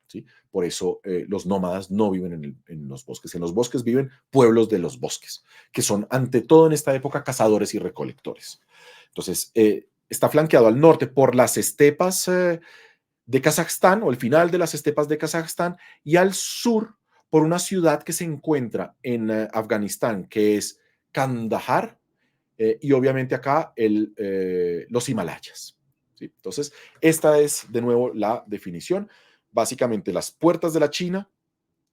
¿Sí? Por eso los nómadas no viven en los bosques. En los bosques viven pueblos de los bosques, que son ante todo en esta época cazadores y recolectores. Entonces, está flanqueado al norte por las estepas de Kazajstán o el final de las estepas de Kazajstán y al sur por una ciudad que se encuentra en Afganistán, que es Kandahar, y obviamente acá los Himalayas. ¿Sí? Entonces, esta es de nuevo la definición. Básicamente las puertas de la China,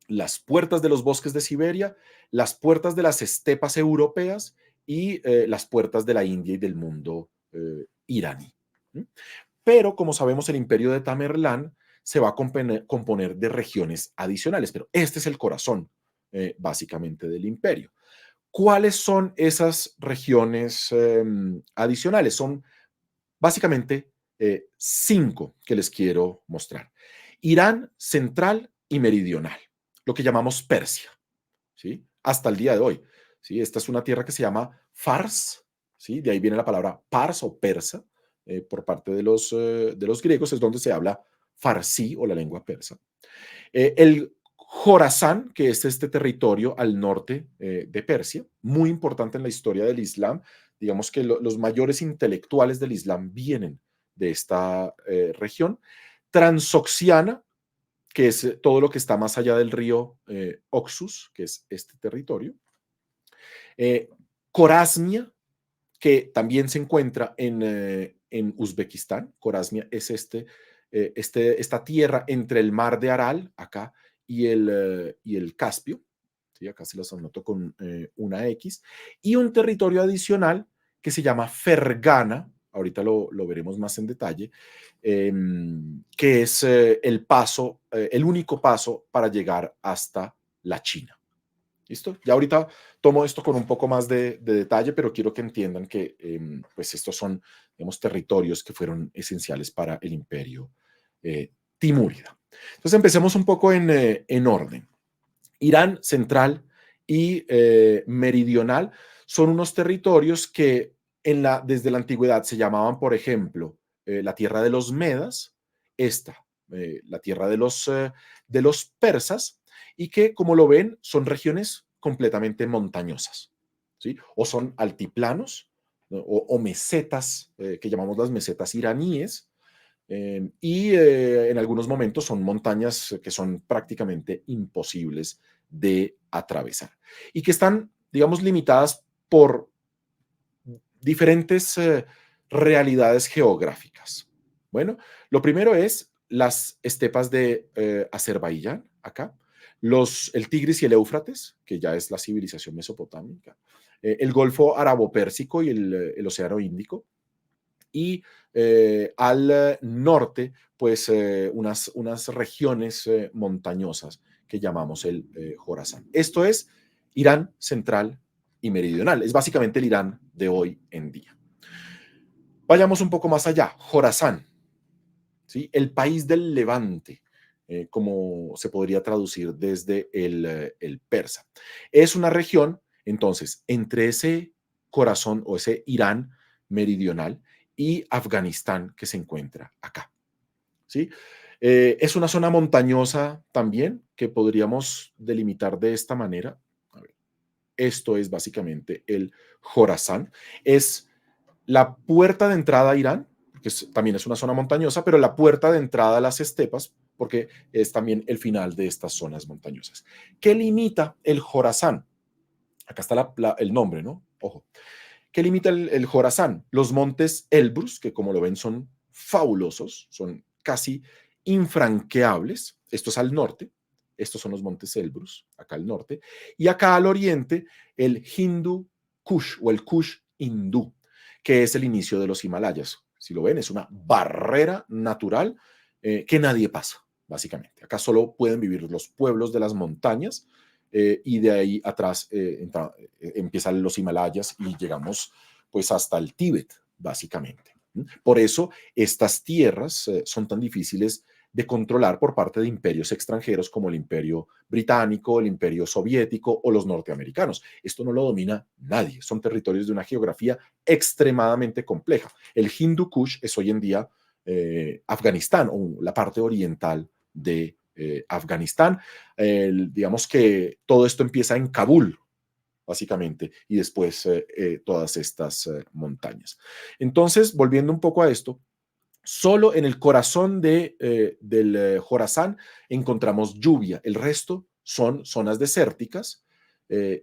las puertas de los bosques de Siberia, las puertas de las estepas europeas y las puertas de la India y del mundo iraní. ¿Sí? Pero, como sabemos, el imperio de Tamerlán se va a componer de regiones adicionales, pero este es el corazón, básicamente, del imperio. ¿Cuáles son esas regiones adicionales? Son básicamente 5 que les quiero mostrar. Irán central y meridional, lo que llamamos Persia, ¿sí? Hasta el día de hoy, ¿sí? Esta es una tierra que se llama Fars, ¿sí? De ahí viene la palabra pars o persa, por parte de los griegos, es donde se habla farsí o la lengua persa. El Jorasán, que es este territorio al norte de Persia, muy importante en la historia del Islam. Digamos que los mayores intelectuales del Islam vienen de esta región. Transoxiana, que es todo lo que está más allá del río Oxus, que es este territorio. Eh, Corasmia, que también se encuentra en Uzbekistán. Corasmia es esta tierra entre el mar de Aral, acá, y el Caspio. ¿Sí? Acá se los anoto con una X. Y un territorio adicional que se llama Fergana, ahorita lo veremos más en detalle, que es el único paso para llegar hasta la China. ¿Listo? Ya ahorita tomo esto con un poco más de detalle, pero quiero que entiendan que pues estos son, digamos, territorios que fueron esenciales para el imperio timúrida. Entonces empecemos un poco en orden. Irán central y meridional son unos territorios que desde la antigüedad se llamaban, por ejemplo, la tierra de los Medas, la tierra de los persas, y que, como lo ven, son regiones completamente montañosas, ¿sí? O son altiplanos, ¿no? O mesetas, que llamamos las mesetas iraníes, En algunos momentos son montañas que son prácticamente imposibles de atravesar y que están, digamos, limitadas por diferentes realidades geográficas. Bueno, lo primero es las estepas de Azerbaiyán, acá, el Tigris y el Éufrates, que ya es la civilización mesopotámica, el Golfo Árabo-Pérsico y el Océano Índico, y al norte, pues unas regiones montañosas que llamamos el Jorasán. Esto es Irán central y meridional. Es básicamente el Irán de hoy en día. Vayamos un poco más allá. Jorasán, ¿sí? El país del Levante, como se podría traducir desde el persa. Es una región, entonces, entre ese corazón o ese Irán meridional y Afganistán que se encuentra acá. ¿Sí? Es una zona montañosa también que podríamos delimitar de esta manera. A ver, esto es básicamente el Jorasán. Es la puerta de entrada a Irán, que también es una zona montañosa, pero la puerta de entrada a las estepas, porque es también el final de estas zonas montañosas. ¿Qué limita el Jorasán? Acá está el nombre, ¿no? Ojo. ¿Qué limita el Jorasán? Los montes Elbrus, que como lo ven son fabulosos, son casi infranqueables. Esto es al norte. Estos son los montes Elbrus, acá al norte. Y acá al oriente, el Hindu Kush o el Kush hindú, que es el inicio de los Himalayas. Si lo ven, es una barrera natural que nadie pasa, básicamente. Acá solo pueden vivir los pueblos de las montañas y de ahí atrás empiezan los Himalayas y llegamos pues hasta el Tíbet, básicamente. Por eso estas tierras son tan difíciles de controlar por parte de imperios extranjeros como el imperio británico, el imperio soviético o los norteamericanos. Esto no lo domina nadie, son territorios de una geografía extremadamente compleja. El Hindu Kush es hoy en día Afganistán o la parte oriental de Afganistán. Digamos que todo esto empieza en Kabul, básicamente, y después todas estas montañas. Entonces, volviendo un poco a esto, solo en el corazón del Jorasán encontramos lluvia, el resto son zonas desérticas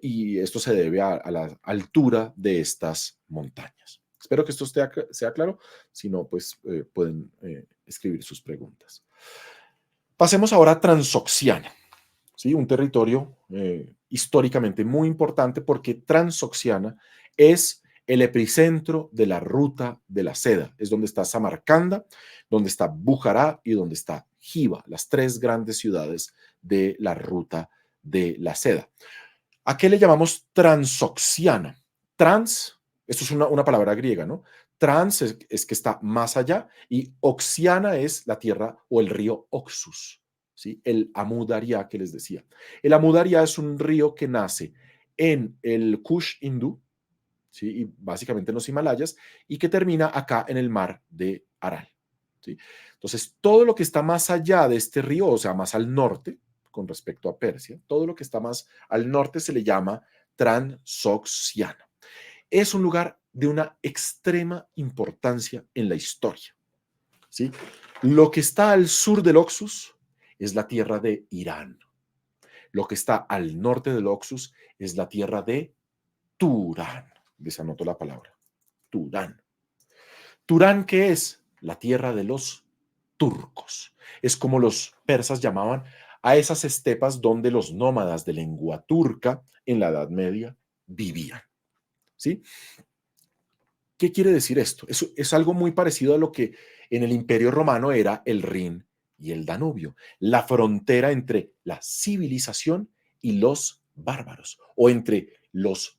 y esto se debe a la altura de estas montañas. Espero que esto sea claro, si no, pues pueden escribir sus preguntas. Pasemos ahora a Transoxiana. ¿Sí? Un territorio históricamente muy importante porque Transoxiana es el epicentro de la ruta de la seda. Es donde está Samarcanda, donde está Bujará y donde está Jiva, las tres grandes ciudades de la ruta de la seda. ¿A qué le llamamos Transoxiana? Trans, esto es una palabra griega, ¿no? Trans es que está más allá y Oxiana es la tierra o el río Oxus, ¿sí? El Amudarya que les decía. El Amudarya es un río que nace en el Kush hindú, ¿sí? Y básicamente en los Himalayas, y que termina acá en el mar de Aral, ¿sí? Entonces, todo lo que está más allá de este río, o sea, más al norte, con respecto a Persia, todo lo que está más al norte se le llama Transoxiana. Es un lugar de una extrema importancia en la historia, ¿sí? Lo que está al sur del Oxus es la tierra de Irán. Lo que está al norte del Oxus es la tierra de Turán. Les anoto la palabra. Turán. Turán, ¿qué es? La tierra de los turcos. Es como los persas llamaban a esas estepas donde los nómadas de lengua turca en la Edad Media vivían. ¿Sí? ¿Qué quiere decir esto? Es algo muy parecido a lo que en el Imperio Romano era el Rin y el Danubio, la frontera entre la civilización y los bárbaros, o entre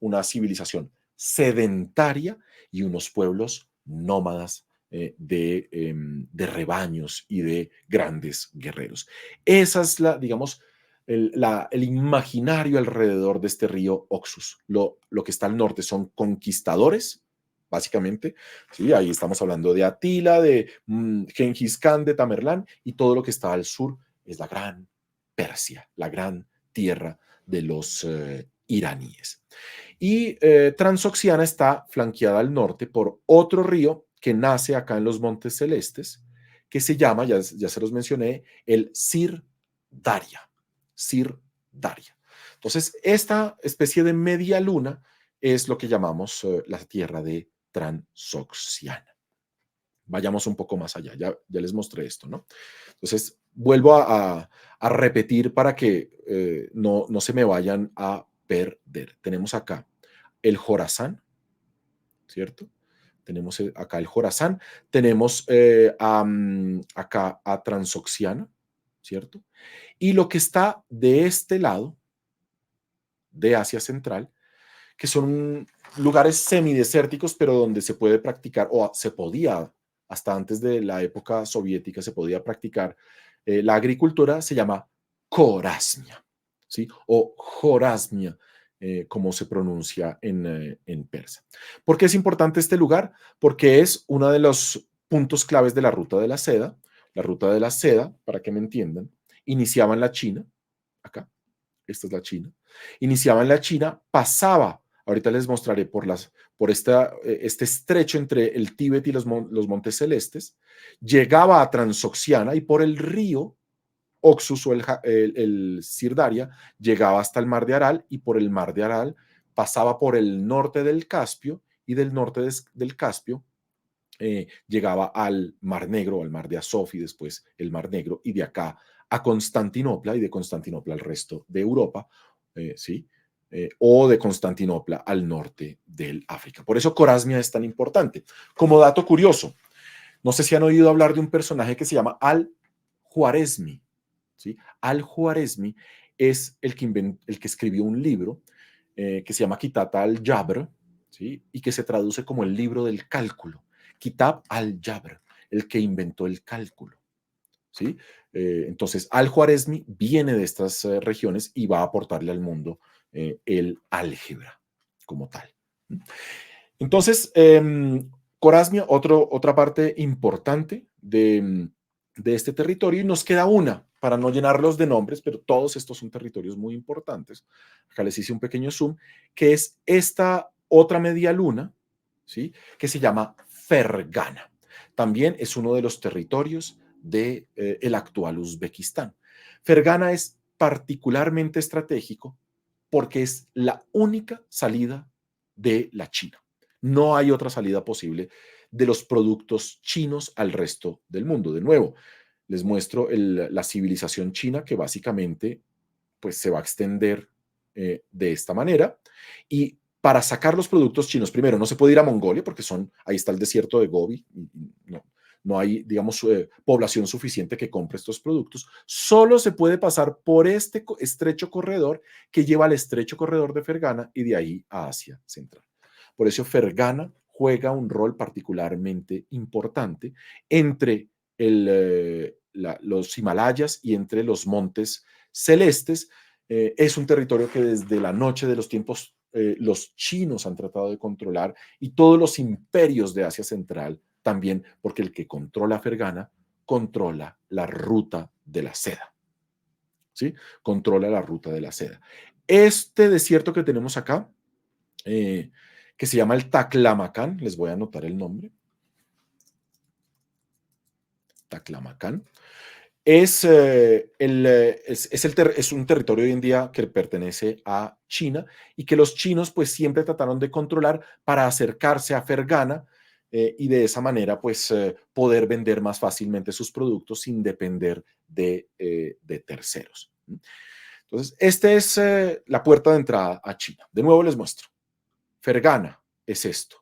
una civilización sedentaria y unos pueblos nómadas de rebaños y de grandes guerreros. Esa es digamos, el imaginario alrededor de este río Oxus. Lo que está al norte son conquistadores, básicamente, ¿sí? Ahí estamos hablando de Atila, de Gengis Khan, de Tamerlán, y todo lo que está al sur es la gran Persia, la gran tierra de los iraníes. Y Transoxiana está flanqueada al norte por otro río que nace acá en los Montes Celestes, que se llama, ya se los mencioné, el Sir Daria. Sir Daria. Entonces, esta especie de media luna es lo que llamamos la Tierra de Transoxiana. Vayamos un poco más allá, ya les mostré esto, ¿no? Entonces, vuelvo a repetir para que no se me vayan a perder. Tenemos acá el Jorazán, ¿cierto? Tenemos acá el Jorazán, tenemos acá a Transoxiana, ¿cierto? Y lo que está de este lado, de Asia Central, que son lugares semidesérticos, pero donde se puede practicar, o se podía, hasta antes de la época soviética, se podía practicar la agricultura, se llama Khorasmia, ¿sí? O Jorazmia, como se pronuncia en persa. ¿Por qué es importante este lugar? Porque es uno de los puntos claves de la ruta de la seda. La ruta de la seda, para que me entiendan, iniciaba en la China, acá, esta es la China, iniciaba en la China, pasaba, ahorita les mostraré por este estrecho entre el Tíbet y los Montes Celestes, llegaba a Transoxiana y por el río Oxus o el Sirdaria llegaba hasta el Mar de Aral y por el Mar de Aral pasaba por el norte del Caspio y del norte del Caspio llegaba al Mar Negro, al Mar de Azov y después el Mar Negro, y de acá a Constantinopla y de Constantinopla al resto de Europa, ¿sí? O de Constantinopla al norte del África. Por eso Corasmia es tan importante. Como dato curioso, no sé si han oído hablar de un personaje que se llama Al-Juaresmi, ¿sí? Al-Juaresmi es el que escribió un libro que se llama Kitab al-Jabr, ¿sí? Y que se traduce como el libro del cálculo. Kitab al-Jabr, el que inventó el cálculo, ¿sí? Entonces, Al-Juaresmi viene de estas regiones y va a aportarle al mundo el álgebra como tal. Entonces, Corasmia, otra parte importante de este territorio, y nos queda una, para no llenarlos de nombres, pero todos estos son territorios muy importantes. Acá les hice un pequeño zoom, que es esta otra media luna, ¿sí? Que se llama Fergana. También es uno de los territorios del el actual Uzbekistán. Fergana es particularmente estratégico porque es la única salida de la China. No hay otra salida posible de los productos chinos al resto del mundo. De nuevo, les muestro la civilización china que básicamente pues, se va a extender de esta manera. Y para sacar los productos chinos, primero, no se puede ir a Mongolia porque ahí está el desierto de Gobi. No, no hay, digamos, población suficiente que compre estos productos. Solo se puede pasar por este estrecho corredor que lleva al estrecho corredor de Fergana y de ahí a Asia Central. Por eso Fergana juega un rol particularmente importante entre los Himalayas y entre los montes celestes. Es un territorio que desde la noche de los tiempos los chinos han tratado de controlar y todos los imperios de Asia Central también, porque el que controla Fergana controla la ruta de la seda. ¿Sí? Controla la ruta de la seda. Este desierto que tenemos acá, que se llama el Taklamakan, les voy a anotar el nombre. Taklamakan. Es un territorio hoy en día que pertenece a China y que los chinos pues siempre trataron de controlar para acercarse a Fergana y de esa manera pues poder vender más fácilmente sus productos sin depender de terceros. Entonces, esta es la puerta de entrada a China. De nuevo les muestro. Fergana es esto.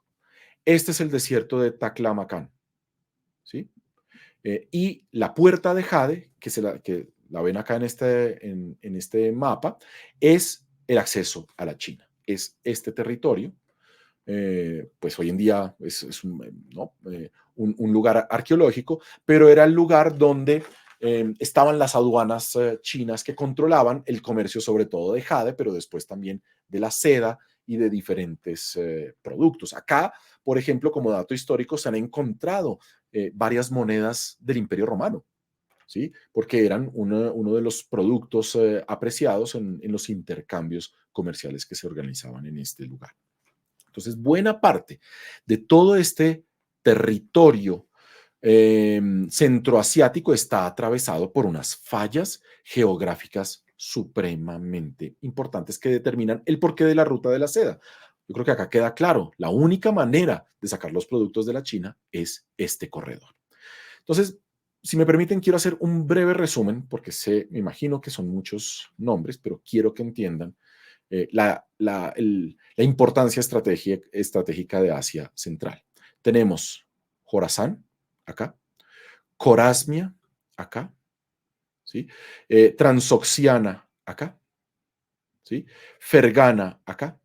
Este es el desierto de Taklamakan, ¿sí? Y la puerta de Jade, que la ven acá en este mapa, es el acceso a la China. Es este territorio. Pues hoy en día es ¿no? Un lugar arqueológico, pero era el lugar donde estaban las aduanas chinas que controlaban el comercio sobre todo de jade, pero después también de la seda y de diferentes productos. Acá, por ejemplo, como dato histórico, se han encontrado varias monedas del Imperio Romano, ¿sí? Porque eran uno de los productos apreciados en los intercambios comerciales que se organizaban en este lugar. Entonces, buena parte de todo este territorio centroasiático está atravesado por unas fallas geográficas supremamente importantes que determinan el porqué de la ruta de la seda. Yo creo que acá queda claro, la única manera de sacar los productos de la China es este corredor. Entonces, si me permiten, quiero hacer un breve resumen, porque me imagino que son muchos nombres, pero quiero que entiendan la importancia estratégica de Asia Central. Tenemos Jorazán, acá, Corasmia, acá, ¿sí? Transoxiana, acá, ¿sí? Fergana, acá,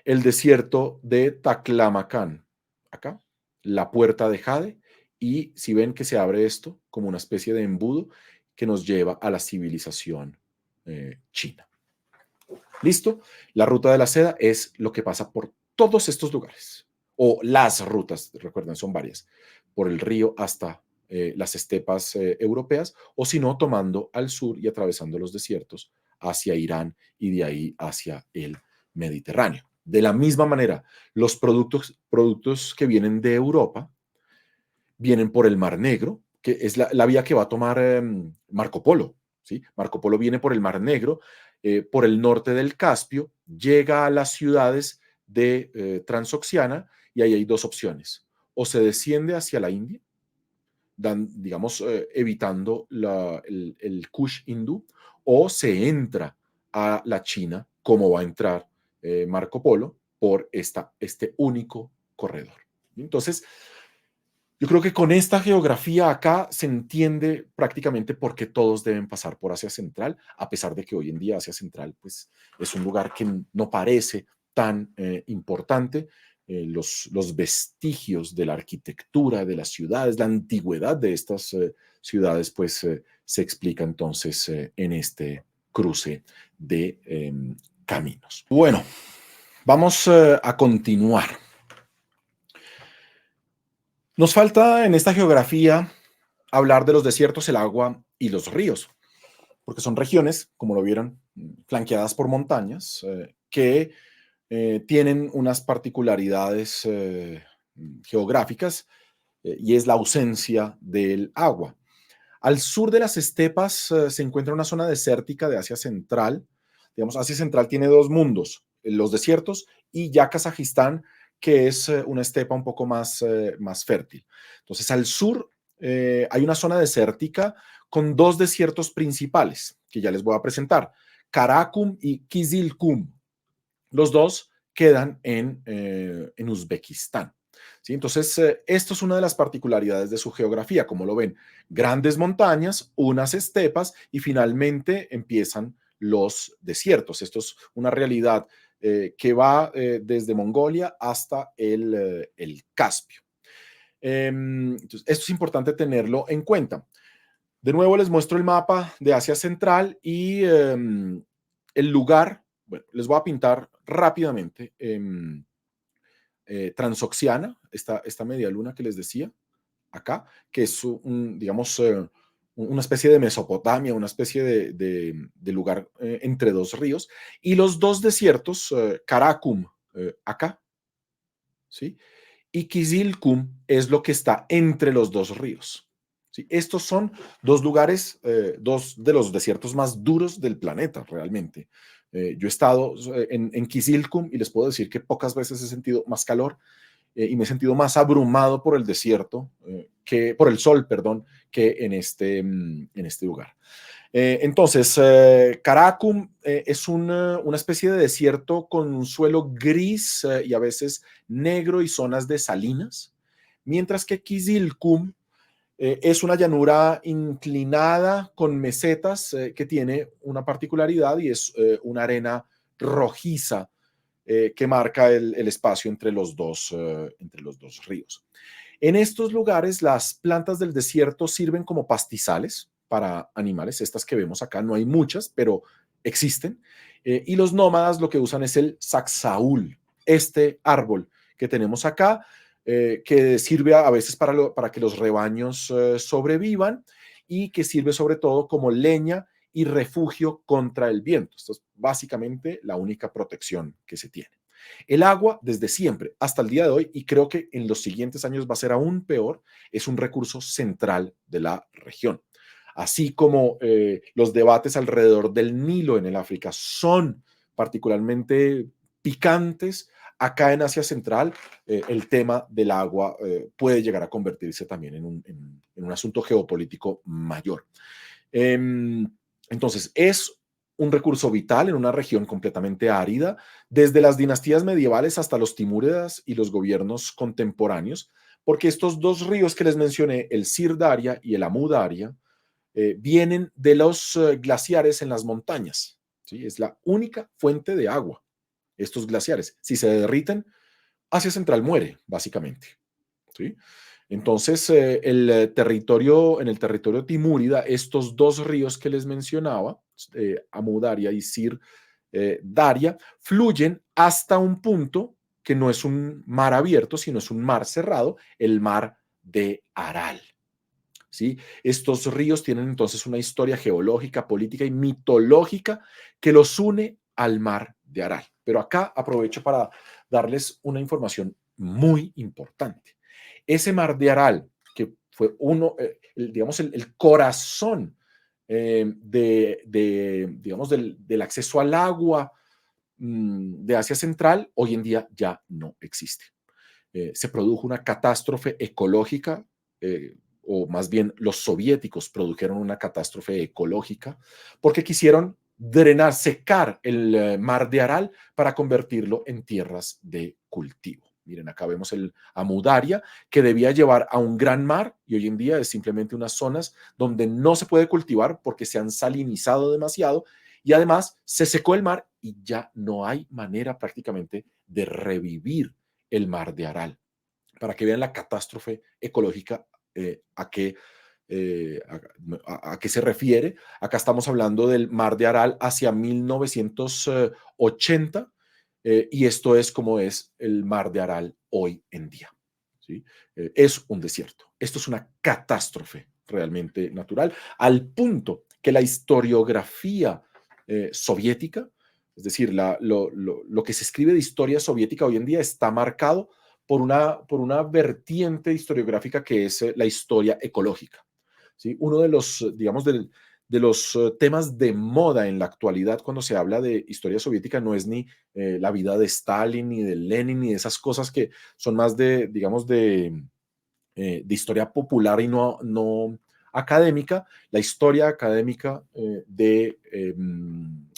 el desierto de Taclamacán, acá, la puerta de Jade, y si ven que se abre esto como una especie de embudo que nos lleva a la civilización china. ¿Listo? La ruta de la seda es lo que pasa por todos estos lugares, o las rutas, recuerden, son varias, por el río hasta las estepas europeas, o si no, tomando al sur y atravesando los desiertos hacia Irán y de ahí hacia el Mediterráneo. De la misma manera, los productos que vienen de Europa vienen por el Mar Negro, que es la vía que va a tomar Marco Polo. ¿Sí? Marco Polo viene por el Mar Negro, por el norte del Caspio, llega a las ciudades de Transoxiana y ahí hay dos opciones. O se desciende hacia la India, digamos, evitando el Kush hindú, o se entra a la China, como va a entrar Marco Polo, por este único corredor. Entonces, yo creo que con esta geografía acá se entiende prácticamente por qué todos deben pasar por Asia Central, a pesar de que hoy en día Asia Central pues, es un lugar que no parece tan importante. Los vestigios de la arquitectura de las ciudades, la antigüedad de estas ciudades, pues se explica entonces en este cruce de caminos. Bueno, vamos a continuar. Nos falta en esta geografía hablar de los desiertos, el agua y los ríos, porque son regiones, como lo vieron, flanqueadas por montañas, que tienen unas particularidades geográficas y es la ausencia del agua. Al sur de las estepas se encuentra una zona desértica de Asia Central. Digamos, Asia Central tiene dos mundos, los desiertos y ya Kazajistán, que es una estepa un poco más fértil. Entonces, al sur hay una zona desértica con dos desiertos principales, que ya les voy a presentar, Karakum y Kizilkum. Los dos quedan en Uzbekistán. ¿Sí? Entonces, esto es una de las particularidades de su geografía, como lo ven, grandes montañas, unas estepas y finalmente empiezan los desiertos. Esto es una realidad que va desde Mongolia hasta el Caspio. Entonces, esto es importante tenerlo en cuenta. De nuevo les muestro el mapa de Asia Central y el lugar, bueno, les voy a pintar rápidamente. Transoxiana, esta media luna que les decía acá, que es digamos, una especie de Mesopotamia, una especie de lugar entre dos ríos, y los dos desiertos, Karakum, acá, ¿sí? Y Kizilkum es lo que está entre los dos ríos. ¿Sí? Estos son dos lugares, dos de los desiertos más duros del planeta, realmente. Yo he estado en Kizilkum y les puedo decir que pocas veces he sentido más calor y me he sentido más abrumado por el desierto, por el sol, perdón, que en este lugar. Entonces, Karakum es una especie de desierto con un suelo gris y a veces negro y zonas de salinas, mientras que Kizilkum es una llanura inclinada con mesetas que tiene una particularidad y es una arena rojiza que marca el espacio entre los dos ríos. En estos lugares, las plantas del desierto sirven como pastizales para animales. Estas que vemos acá, no hay muchas, pero existen. Y los nómadas lo que usan es el saxaul, este árbol que tenemos acá, que sirve a veces para que los rebaños sobrevivan y que sirve sobre todo como leña y refugio contra el viento. Esto es básicamente la única protección que se tiene. El agua, desde siempre hasta el día de hoy, y creo que en los siguientes años va a ser aún peor, es un recurso central de la región. Así como los debates alrededor del Nilo en el África son particularmente picantes, acá en Asia Central el tema del agua puede llegar a convertirse también en un asunto geopolítico mayor. Em, entonces, es un recurso vital en una región completamente árida, desde las dinastías medievales hasta los timúridas y los gobiernos contemporáneos, porque estos dos ríos que les mencioné, el Sir Daria y el Amu Daria, vienen de los glaciares en las montañas. ¿Sí? Es la única fuente de agua, estos glaciares. Si se derriten, Asia Central muere, básicamente. ¿Sí? Entonces, en el territorio timúrida, estos dos ríos que les mencionaba, Amu Daria y Sir Daria, fluyen hasta un punto que no es un mar abierto, sino es un mar cerrado, el mar de Aral. ¿Sí? Estos ríos tienen entonces una historia geológica, política y mitológica que los une al mar de Aral. Pero acá aprovecho para darles una información muy importante. Ese mar de Aral, que fue digamos, el corazón digamos, del acceso al agua de Asia Central, hoy en día ya no existe. Se produjo una catástrofe ecológica, o más bien los soviéticos produjeron una catástrofe ecológica porque quisieron drenar, secar el mar de Aral para convertirlo en tierras de cultivo. Miren, acá vemos el Amudaria, que debía llevar a un gran mar y hoy en día es simplemente unas zonas donde no se puede cultivar porque se han salinizado demasiado y además se secó el mar y ya no hay manera prácticamente de revivir el mar de Aral. Para que vean la catástrofe ecológica eh, a qué se refiere. Acá estamos hablando del mar de Aral hacia 1980 y esto es como es el mar de Aral hoy en día. ¿Sí? Es un desierto. Esto es una catástrofe realmente natural, al punto que la historiografía soviética, es decir, lo que se escribe de historia soviética hoy en día está marcado por una vertiente historiográfica que es la historia ecológica. ¿Sí? Uno de los, digamos, de los temas de moda en la actualidad cuando se habla de historia soviética no es ni la vida de Stalin, ni de Lenin, ni de esas cosas que son más de, digamos, de historia popular y no académica. La historia académica de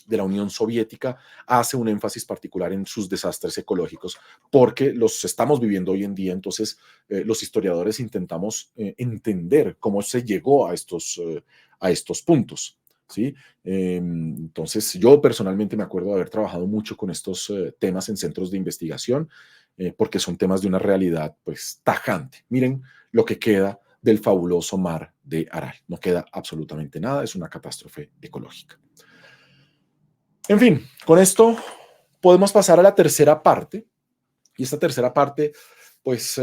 la Unión Soviética hace un énfasis particular en sus desastres ecológicos porque los estamos viviendo hoy en día. Entonces, los historiadores intentamos entender cómo se llegó a estos puntos. ¿Sí? Entonces, yo personalmente me acuerdo de haber trabajado mucho con estos temas en centros de investigación porque son temas de una realidad pues tajante. Miren lo que queda del fabuloso mar de Aral. No queda absolutamente nada, es una catástrofe ecológica. En fin, con esto podemos pasar a la tercera parte. Y esta tercera parte, pues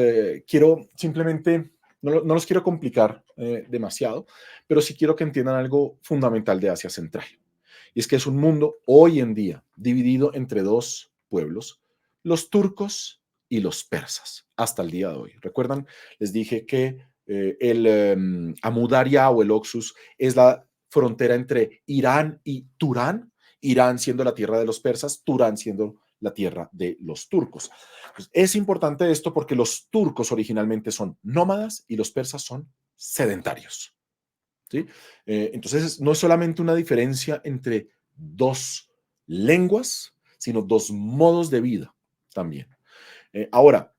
quiero simplemente, no los quiero complicar demasiado, pero sí quiero que entiendan algo fundamental de Asia Central. Y es que es un mundo hoy en día dividido entre dos pueblos, los turcos y los persas, hasta el día de hoy. ¿Recuerdan? Les dije que Amudaria o el Oxus es la frontera entre Irán y Turán, Irán siendo la tierra de los persas, Turán siendo la tierra de los turcos. Pues es importante esto porque los turcos originalmente son nómadas y los persas son sedentarios. ¿Sí? Entonces, no es solamente una diferencia entre dos lenguas, sino dos modos de vida también. Ahora,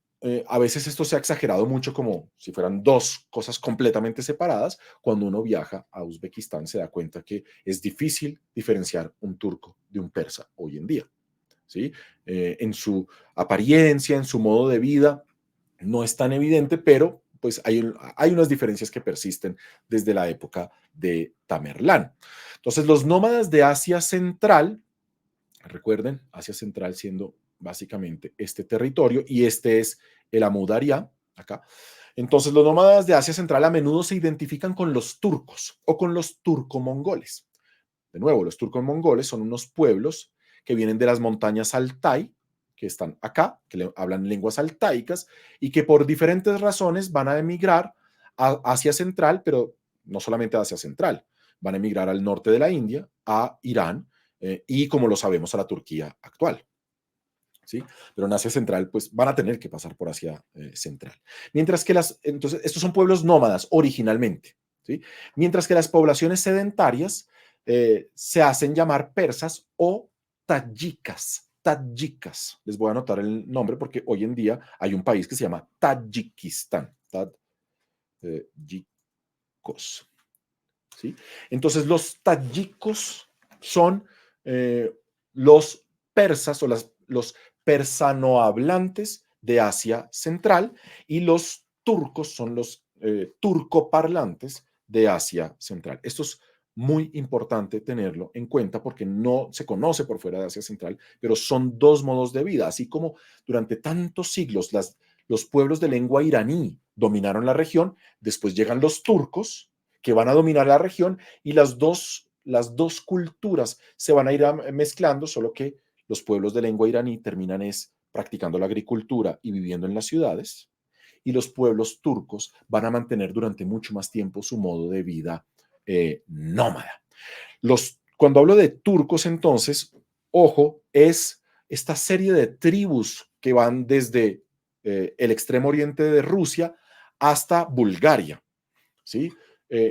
a veces esto se ha exagerado mucho como si fueran dos cosas completamente separadas. Cuando uno viaja a Uzbekistán se da cuenta que es difícil diferenciar un turco de un persa hoy en día. ¿Sí? En su apariencia, en su modo de vida, no es tan evidente, pero pues hay unas diferencias que persisten desde la época de Tamerlán. Entonces, los nómadas de Asia Central, recuerden, Asia Central siendo básicamente este territorio, y este es el Amudarya, acá. Entonces, los nómadas de Asia Central a menudo se identifican con los turcos o con los turco-mongoles. De nuevo, los turcos-mongoles son unos pueblos que vienen de las montañas Altai, que están acá, que hablan lenguas altaicas y que por diferentes razones van a emigrar a Asia Central, pero no solamente a Asia Central, van a emigrar al norte de la India, a Irán y, como lo sabemos, a la Turquía actual. ¿Sí? Pero en Asia Central, pues van a tener que pasar por Asia Central. Mientras que entonces, estos son pueblos nómadas originalmente, ¿sí? Mientras que las poblaciones sedentarias se hacen llamar persas o tayicas. Tayicas. Les voy a anotar el nombre porque hoy en día hay un país que se llama Tayikistán. Tayikos. ¿Sí? Entonces, los tayikos son los persas o los persanohablantes de Asia Central y los turcos son los turcoparlantes de Asia Central. Esto es muy importante tenerlo en cuenta porque no se conoce por fuera de Asia Central, pero son dos modos de vida, así como durante tantos siglos los pueblos de lengua iraní dominaron la región, después llegan los turcos que van a dominar la región y las dos culturas se van a ir mezclando, solo que los pueblos de lengua iraní terminan practicando la agricultura y viviendo en las ciudades, y los pueblos turcos van a mantener durante mucho más tiempo su modo de vida nómada. Cuando hablo de turcos, entonces, ojo, es esta serie de tribus que van desde el extremo oriente de Rusia hasta Bulgaria, ¿sí?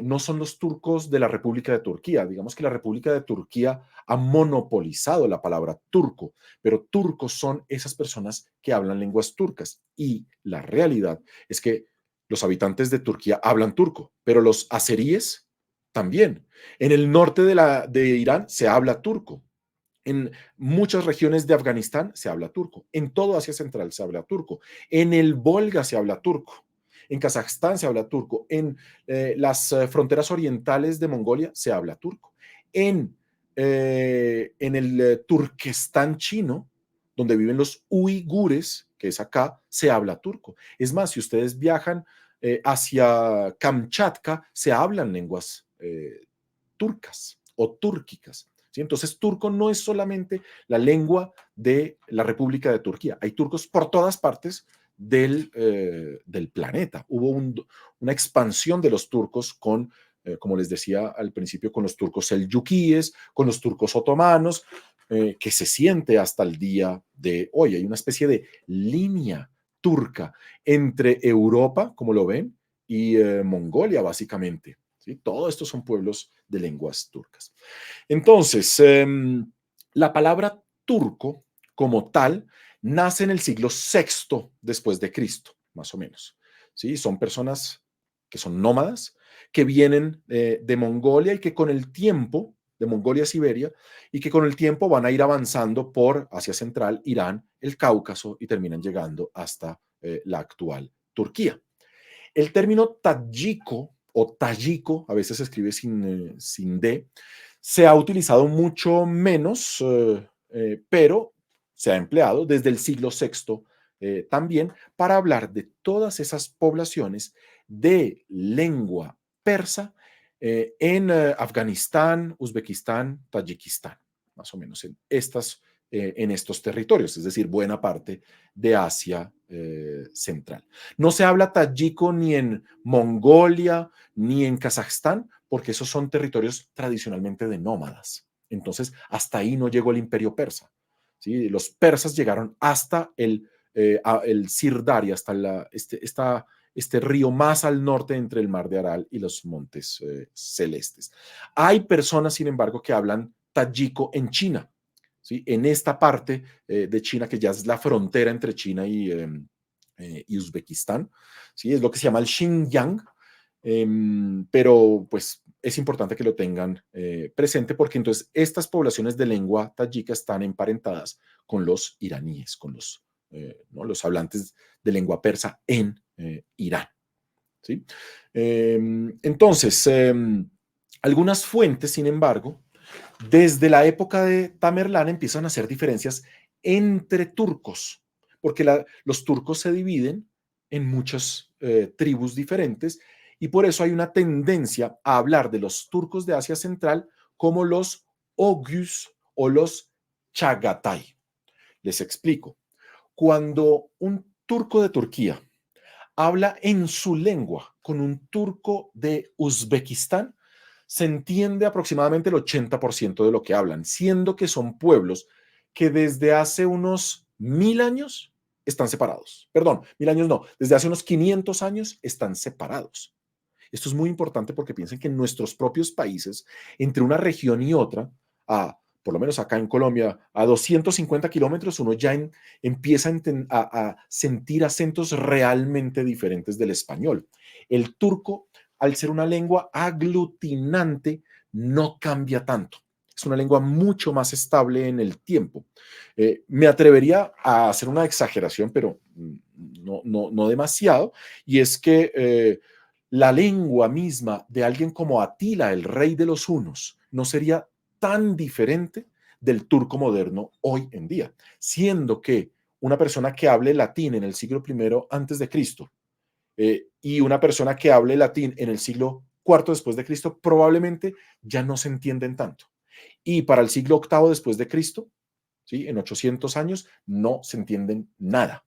No son los turcos de la República de Turquía. Digamos que la República de Turquía ha monopolizado la palabra turco, pero turcos son esas personas que hablan lenguas turcas. Y la realidad es que los habitantes de Turquía hablan turco, pero los azeríes también. En el norte de Irán se habla turco. En muchas regiones de Afganistán se habla turco. En todo Asia Central se habla turco. En el Volga se habla turco. En Kazajstán se habla turco. En las fronteras orientales de Mongolia se habla turco. En el Turquestán chino, donde viven los uigures, que es acá, se habla turco. Es más, si ustedes viajan hacia Kamchatka, se hablan lenguas turcas o túrquicas. ¿Sí? Entonces, turco no es solamente la lengua de la República de Turquía. Hay turcos por todas partes del planeta. Hubo una expansión de los turcos como les decía al principio, con los turcos selyukíes, con los turcos otomanos, que se siente hasta el día de hoy. Hay una especie de línea turca entre Europa, como lo ven, y Mongolia, básicamente. ¿Sí? Todo esto son pueblos de lenguas turcas. Entonces, la palabra turco como tal nace en el siglo VI después de Cristo, más o menos. ¿Sí? Son personas que son nómadas, que vienen de Mongolia y que con el tiempo, de Mongolia a Siberia, y que con el tiempo van a ir avanzando por Asia Central, Irán, el Cáucaso y terminan llegando hasta la actual Turquía. El término tayiko o tayiko, a veces se escribe sin D, se ha utilizado mucho menos, pero se ha empleado desde el siglo VI también para hablar de todas esas poblaciones de lengua persa en Afganistán, Uzbekistán, Tayikistán, más o menos en estos territorios, es decir, buena parte de Asia Central. No se habla tayiko ni en Mongolia ni en Kazajstán, porque esos son territorios tradicionalmente de nómadas. Entonces, hasta ahí no llegó el imperio persa. ¿Sí? Los persas llegaron hasta el Sirdaria, hasta este río más al norte entre el mar de Aral y los montes celestes. Hay personas, sin embargo, que hablan tayiko en China, ¿sí? En esta parte de China, que ya es la frontera entre China y Uzbekistán, ¿sí? Es lo que se llama el Xinjiang, pero pues es importante que lo tengan presente porque entonces estas poblaciones de lengua tayika están emparentadas con los iraníes, con ¿no? los hablantes de lengua persa en Irán. ¿Sí? Entonces, algunas fuentes, sin embargo, desde la época de Tamerlán empiezan a hacer diferencias entre turcos, porque los turcos se dividen en muchas tribus diferentes y por eso hay una tendencia a hablar de los turcos de Asia Central como los Oghuz o los Chagatai. Les explico. Cuando un turco de Turquía habla en su lengua con un turco de Uzbekistán, se entiende aproximadamente el 80% de lo que hablan, siendo que son pueblos que desde hace unos 1000 años están separados. Perdón, 1000 años no, desde hace unos 500 años están separados. Esto es muy importante porque piensen que en nuestros propios países, entre una región y otra, por lo menos acá en Colombia, a 250 kilómetros, uno ya empieza a sentir acentos realmente diferentes del español. El turco, al ser una lengua aglutinante, no cambia tanto. Es una lengua mucho más estable en el tiempo. Me atrevería a hacer una exageración, pero no demasiado, y es que la lengua misma de alguien como Atila, el rey de los hunos, no sería tan diferente del turco moderno hoy en día, siendo que una persona que hable latín en el siglo I antes de Cristo y una persona que hable latín en el siglo IV después de Cristo probablemente ya no se entienden tanto. Y para el siglo VIII después de Cristo, ¿sí? En 800 años, no se entienden nada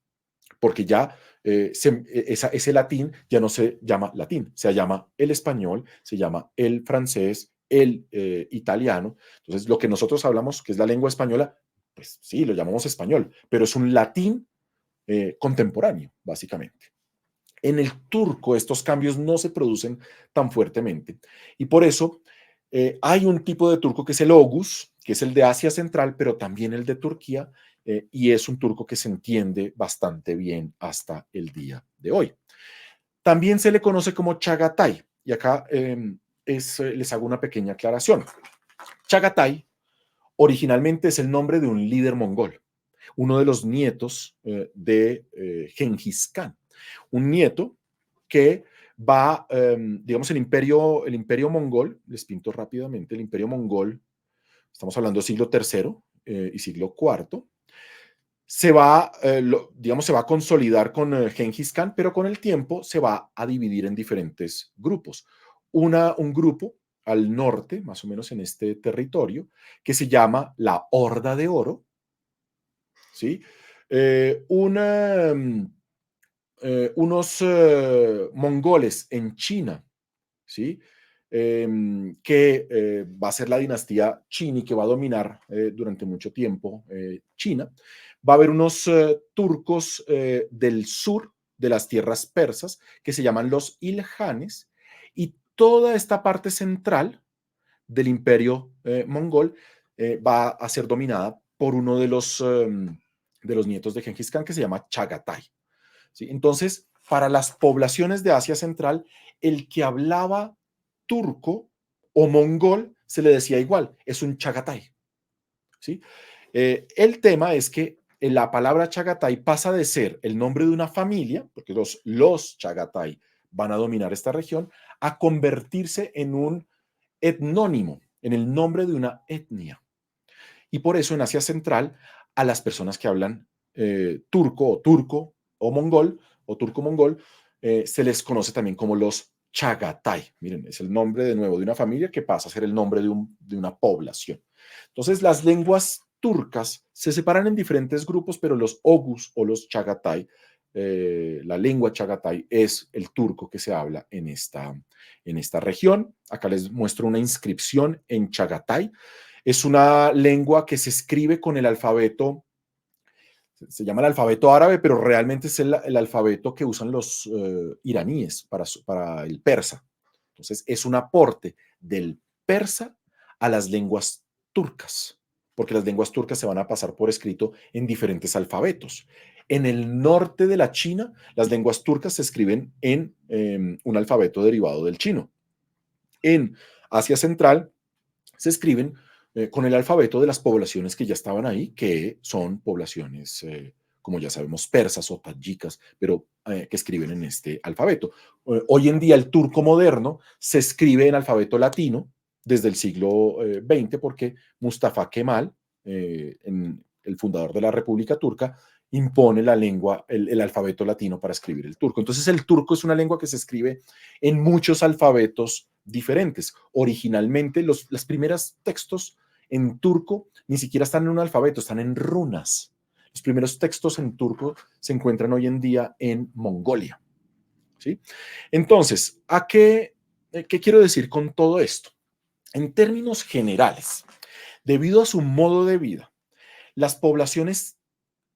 porque ya ese latín ya no se llama latín, se llama el español, se llama el francés, el italiano. Entonces, lo que nosotros hablamos, que es la lengua española, pues sí, lo llamamos español, pero es un latín contemporáneo, básicamente. En el turco estos cambios no se producen tan fuertemente y por eso hay un tipo de turco que es el oghuz, que es el de Asia Central, pero también el de Turquía, y es un turco que se entiende bastante bien hasta el día de hoy. También se le conoce como Chagatai, y acá les hago una pequeña aclaración. Chagatai originalmente es el nombre de un líder mongol, uno de los nietos de Genghis Khan, un nieto que va, digamos, el imperio mongol, les pinto rápidamente, el imperio mongol, estamos hablando del siglo III y siglo IV, digamos, se va a consolidar con Genghis Khan, pero con el tiempo se va a dividir en diferentes grupos. Un grupo al norte, más o menos en este territorio, que se llama la Horda de Oro, ¿sí? Unos mongoles en China, ¿sí? Que va a ser la dinastía Chini, que va a dominar durante mucho tiempo China. Va a haber unos turcos del sur de las tierras persas que se llaman los Ilhanes, y toda esta parte central del imperio mongol va a ser dominada por uno de los nietos de Genghis Khan que se llama Chagatai. ¿Sí? Entonces, para las poblaciones de Asia Central, el que hablaba turco o mongol se le decía igual, es un Chagatai. ¿Sí? El tema es que la palabra Chagatai pasa de ser el nombre de una familia, porque los Chagatai van a dominar esta región, a convertirse en un etnónimo, en el nombre de una etnia. Y por eso en Asia Central, a las personas que hablan turco o mongol o turco-mongol, se les conoce también como los Chagatai. Miren, es el nombre de nuevo de una familia que pasa a ser el nombre de una población. Entonces, las lenguas turcas se separan en diferentes grupos, pero los oghuz o los Chagatai, la lengua Chagatai es el turco que se habla en esta región. Acá les muestro una inscripción en Chagatai. Es una lengua que se escribe con el alfabeto, se llama el alfabeto árabe, pero realmente es el alfabeto que usan los iraníes para el persa. Entonces, es un aporte del persa a las lenguas turcas, porque las lenguas turcas se van a pasar por escrito en diferentes alfabetos. En el norte de la China, las lenguas turcas se escriben en un alfabeto derivado del chino. En Asia Central, se escriben con el alfabeto de las poblaciones que ya estaban ahí, que son poblaciones, como ya sabemos, persas o tayicas, pero que escriben en este alfabeto. Hoy en día el turco moderno se escribe en alfabeto latino desde el siglo XX porque Mustafa Kemal, el fundador de la República Turca, impone la lengua, el alfabeto latino para escribir el turco. Entonces el turco es una lengua que se escribe en muchos alfabetos diferentes. Originalmente los primeros textos en turco ni siquiera están en un alfabeto, están en runas. Los primeros textos en turco se encuentran hoy en día en Mongolia, ¿sí? Entonces, ¿qué quiero decir con todo esto? En términos generales, debido a su modo de vida, las poblaciones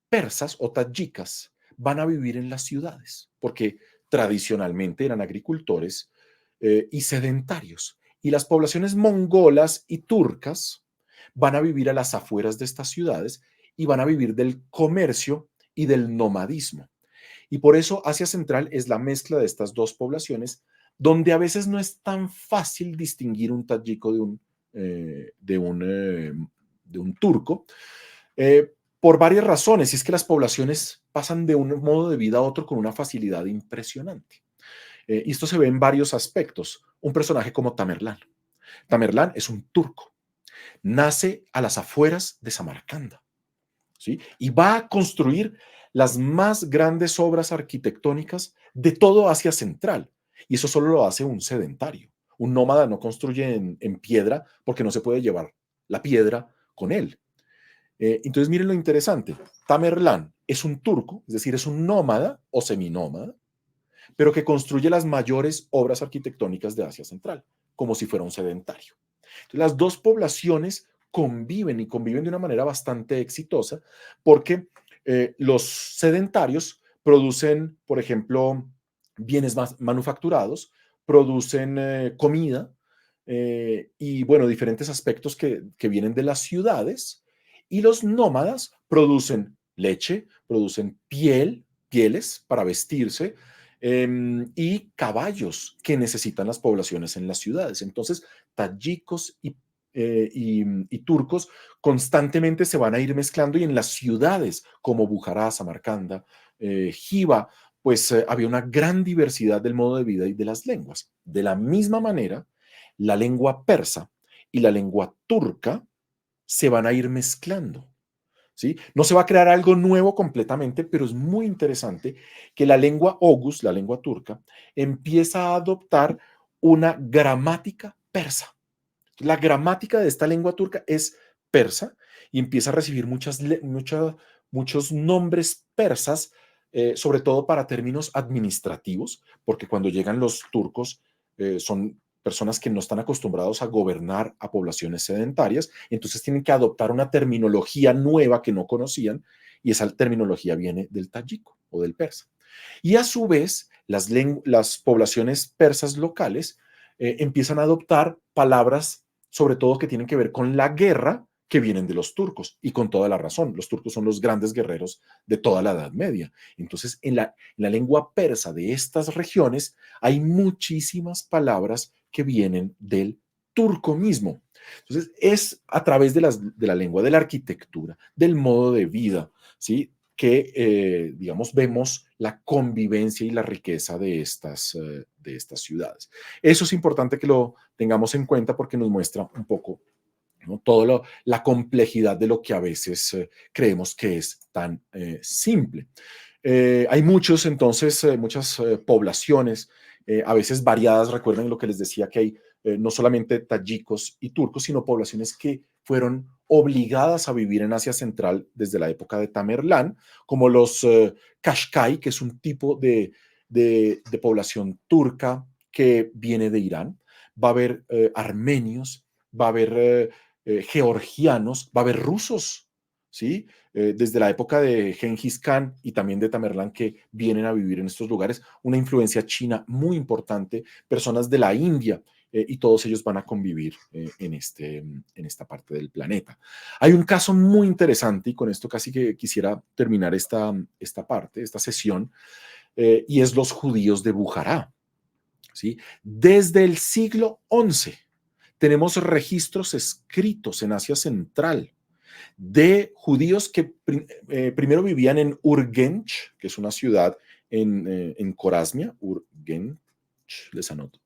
persas o tayicas van a vivir en las ciudades, porque tradicionalmente eran agricultores y sedentarios. Y las poblaciones mongolas y turcas van a vivir a las afueras de estas ciudades y van a vivir del comercio y del nomadismo. Y por eso Asia Central es la mezcla de estas dos poblaciones, donde a veces no es tan fácil distinguir un tayico de un turco, por varias razones, y es que las poblaciones pasan de un modo de vida a otro con una facilidad impresionante. Y esto se ve en varios aspectos. Un personaje como Tamerlán. Tamerlán es un turco, nace a las afueras de Samarcanda, ¿sí? Y va a construir las más grandes obras arquitectónicas de todo Asia Central. Y eso solo lo hace un sedentario. Un nómada no construye en piedra porque no se puede llevar la piedra con él. Entonces, miren lo interesante. Tamerlán es un turco, es decir, es un nómada o seminómada, pero que construye las mayores obras arquitectónicas de Asia Central, como si fuera un sedentario. Entonces, las dos poblaciones conviven y conviven de una manera bastante exitosa porque los sedentarios producen, por ejemplo, bienes manufacturados, producen comida y, bueno, diferentes aspectos que vienen de las ciudades, y los nómadas producen leche, producen pieles para vestirse, y caballos que necesitan las poblaciones en las ciudades. Entonces, tayikos y turcos constantemente se van a ir mezclando, y en las ciudades como Bujará, Samarcanda, Jiva, pues había una gran diversidad del modo de vida y de las lenguas. De la misma manera, la lengua persa y la lengua turca se van a ir mezclando. ¿Sí? No se va a crear algo nuevo completamente, pero es muy interesante que la lengua oghuz, la lengua turca, empieza a adoptar una gramática persa. La gramática de esta lengua turca es persa y empieza a recibir muchos nombres persas, sobre todo para términos administrativos, porque cuando llegan los turcos son personas que no están acostumbrados a gobernar a poblaciones sedentarias, entonces tienen que adoptar una terminología nueva que no conocían, y esa terminología viene del tayiko o del persa. Y a su vez, las poblaciones persas locales empiezan a adoptar palabras, sobre todo que tienen que ver con la guerra, que vienen de los turcos, y con toda la razón. Los turcos son los grandes guerreros de toda la Edad Media. Entonces, en la lengua persa de estas regiones hay muchísimas palabras que vienen del turco mismo. Entonces, es a través de la lengua, de la arquitectura, del modo de vida, ¿sí? Que, digamos, vemos la convivencia y la riqueza de estas ciudades. Eso es importante que lo tengamos en cuenta porque nos muestra un poco, ¿no? Toda la complejidad de lo que a veces creemos que es tan simple. Hay muchas poblaciones, a veces variadas. Recuerden lo que les decía, que hay no solamente tayikos y turcos, sino poblaciones que fueron obligadas a vivir en Asia Central desde la época de Tamerlán, como los Qashqai, que es un tipo de población turca que viene de Irán. Va a haber armenios, va a haber georgianos, va a haber rusos, ¿sí? Desde la época de Genghis Khan y también de Tamerlán, que vienen a vivir en estos lugares, una influencia china muy importante, personas de la India, y todos ellos van a convivir en esta parte del planeta. Hay un caso muy interesante, y con esto casi que quisiera terminar esta sesión, y es los judíos de Bujará, ¿sí? Desde el siglo XI tenemos registros escritos en Asia Central de judíos que primero vivían en Urgench, que es una ciudad en Corasmia. Urgench, les anoto.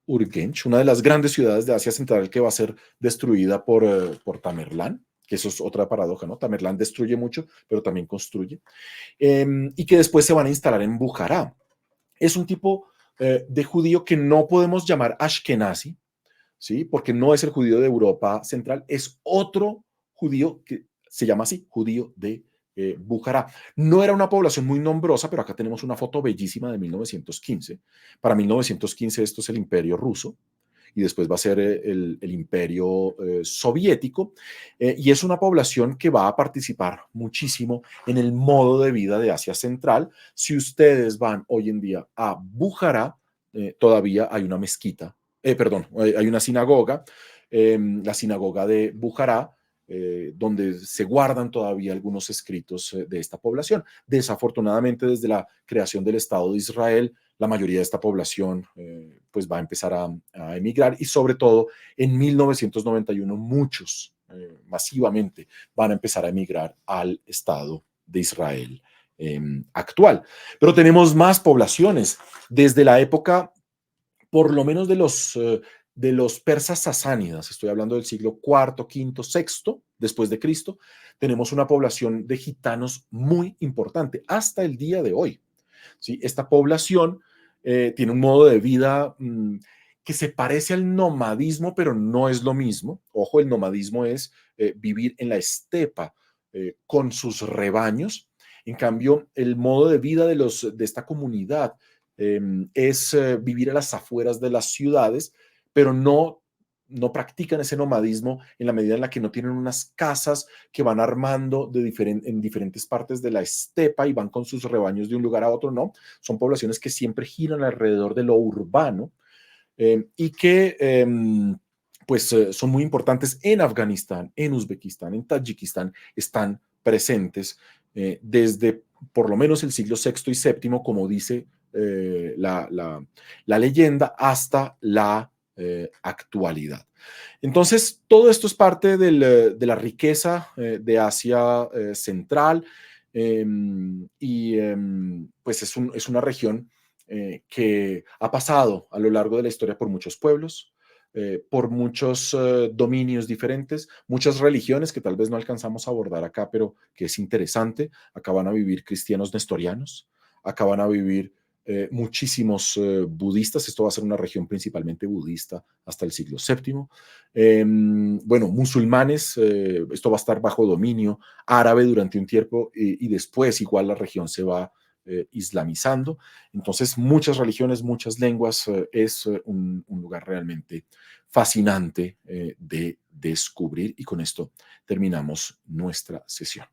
Urgench, una de las grandes ciudades de Asia Central que va a ser destruida por Tamerlán, que eso es otra paradoja, ¿no? Tamerlán destruye mucho, pero también construye, y que después se van a instalar en Bujará. Es un tipo de judío que no podemos llamar Ashkenazi, ¿sí? Porque no es el judío de Europa Central, es otro judío que se llama así, judío de Bujará. No era una población muy nombrosa, pero acá tenemos una foto bellísima de 1915. Para 1915 esto es el Imperio Ruso y después va a ser el Imperio Soviético, y es una población que va a participar muchísimo en el modo de vida de Asia Central. Si ustedes van hoy en día a Bujará, todavía hay una mezquita, perdón, hay una sinagoga, la sinagoga de Bujará, donde se guardan todavía algunos escritos de esta población. Desafortunadamente, desde la creación del Estado de Israel, la mayoría de esta población pues va a empezar a emigrar, y sobre todo en 1991 muchos masivamente van a empezar a emigrar al Estado de Israel actual. Pero tenemos más poblaciones desde la época, por lo menos de los persas sasánidas. Estoy hablando del siglo cuarto, quinto, sexto después de Cristo. Tenemos una población de gitanos muy importante hasta el día de hoy. ¿Sí? Esta población tiene un modo de vida que se parece al nomadismo, pero no es lo mismo. Ojo, el nomadismo es vivir en la estepa con sus rebaños. En cambio, el modo de vida de esta comunidad es vivir a las afueras de las ciudades, pero no practican ese nomadismo en la medida en la que no tienen unas casas que van armando en diferentes partes de la estepa y van con sus rebaños de un lugar a otro, no. Son poblaciones que siempre giran alrededor de lo urbano, y que pues son muy importantes en Afganistán, en Uzbekistán, en Tayikistán, están presentes desde por lo menos el siglo sexto y séptimo, como dice la leyenda, hasta la actualidad. Entonces, todo esto es parte de la riqueza de Asia Central, y pues es una región que ha pasado a lo largo de la historia por muchos pueblos, por muchos dominios diferentes, muchas religiones que tal vez no alcanzamos a abordar acá, pero que es interesante. Acá van a vivir cristianos nestorianos, acá van a vivir muchísimos budistas. Esto va a ser una región principalmente budista hasta el siglo séptimo. Bueno, musulmanes, esto va a estar bajo dominio árabe durante un tiempo, y después igual la región se va islamizando. Entonces, muchas religiones, muchas lenguas, es un lugar realmente fascinante de descubrir, y con esto terminamos nuestra sesión.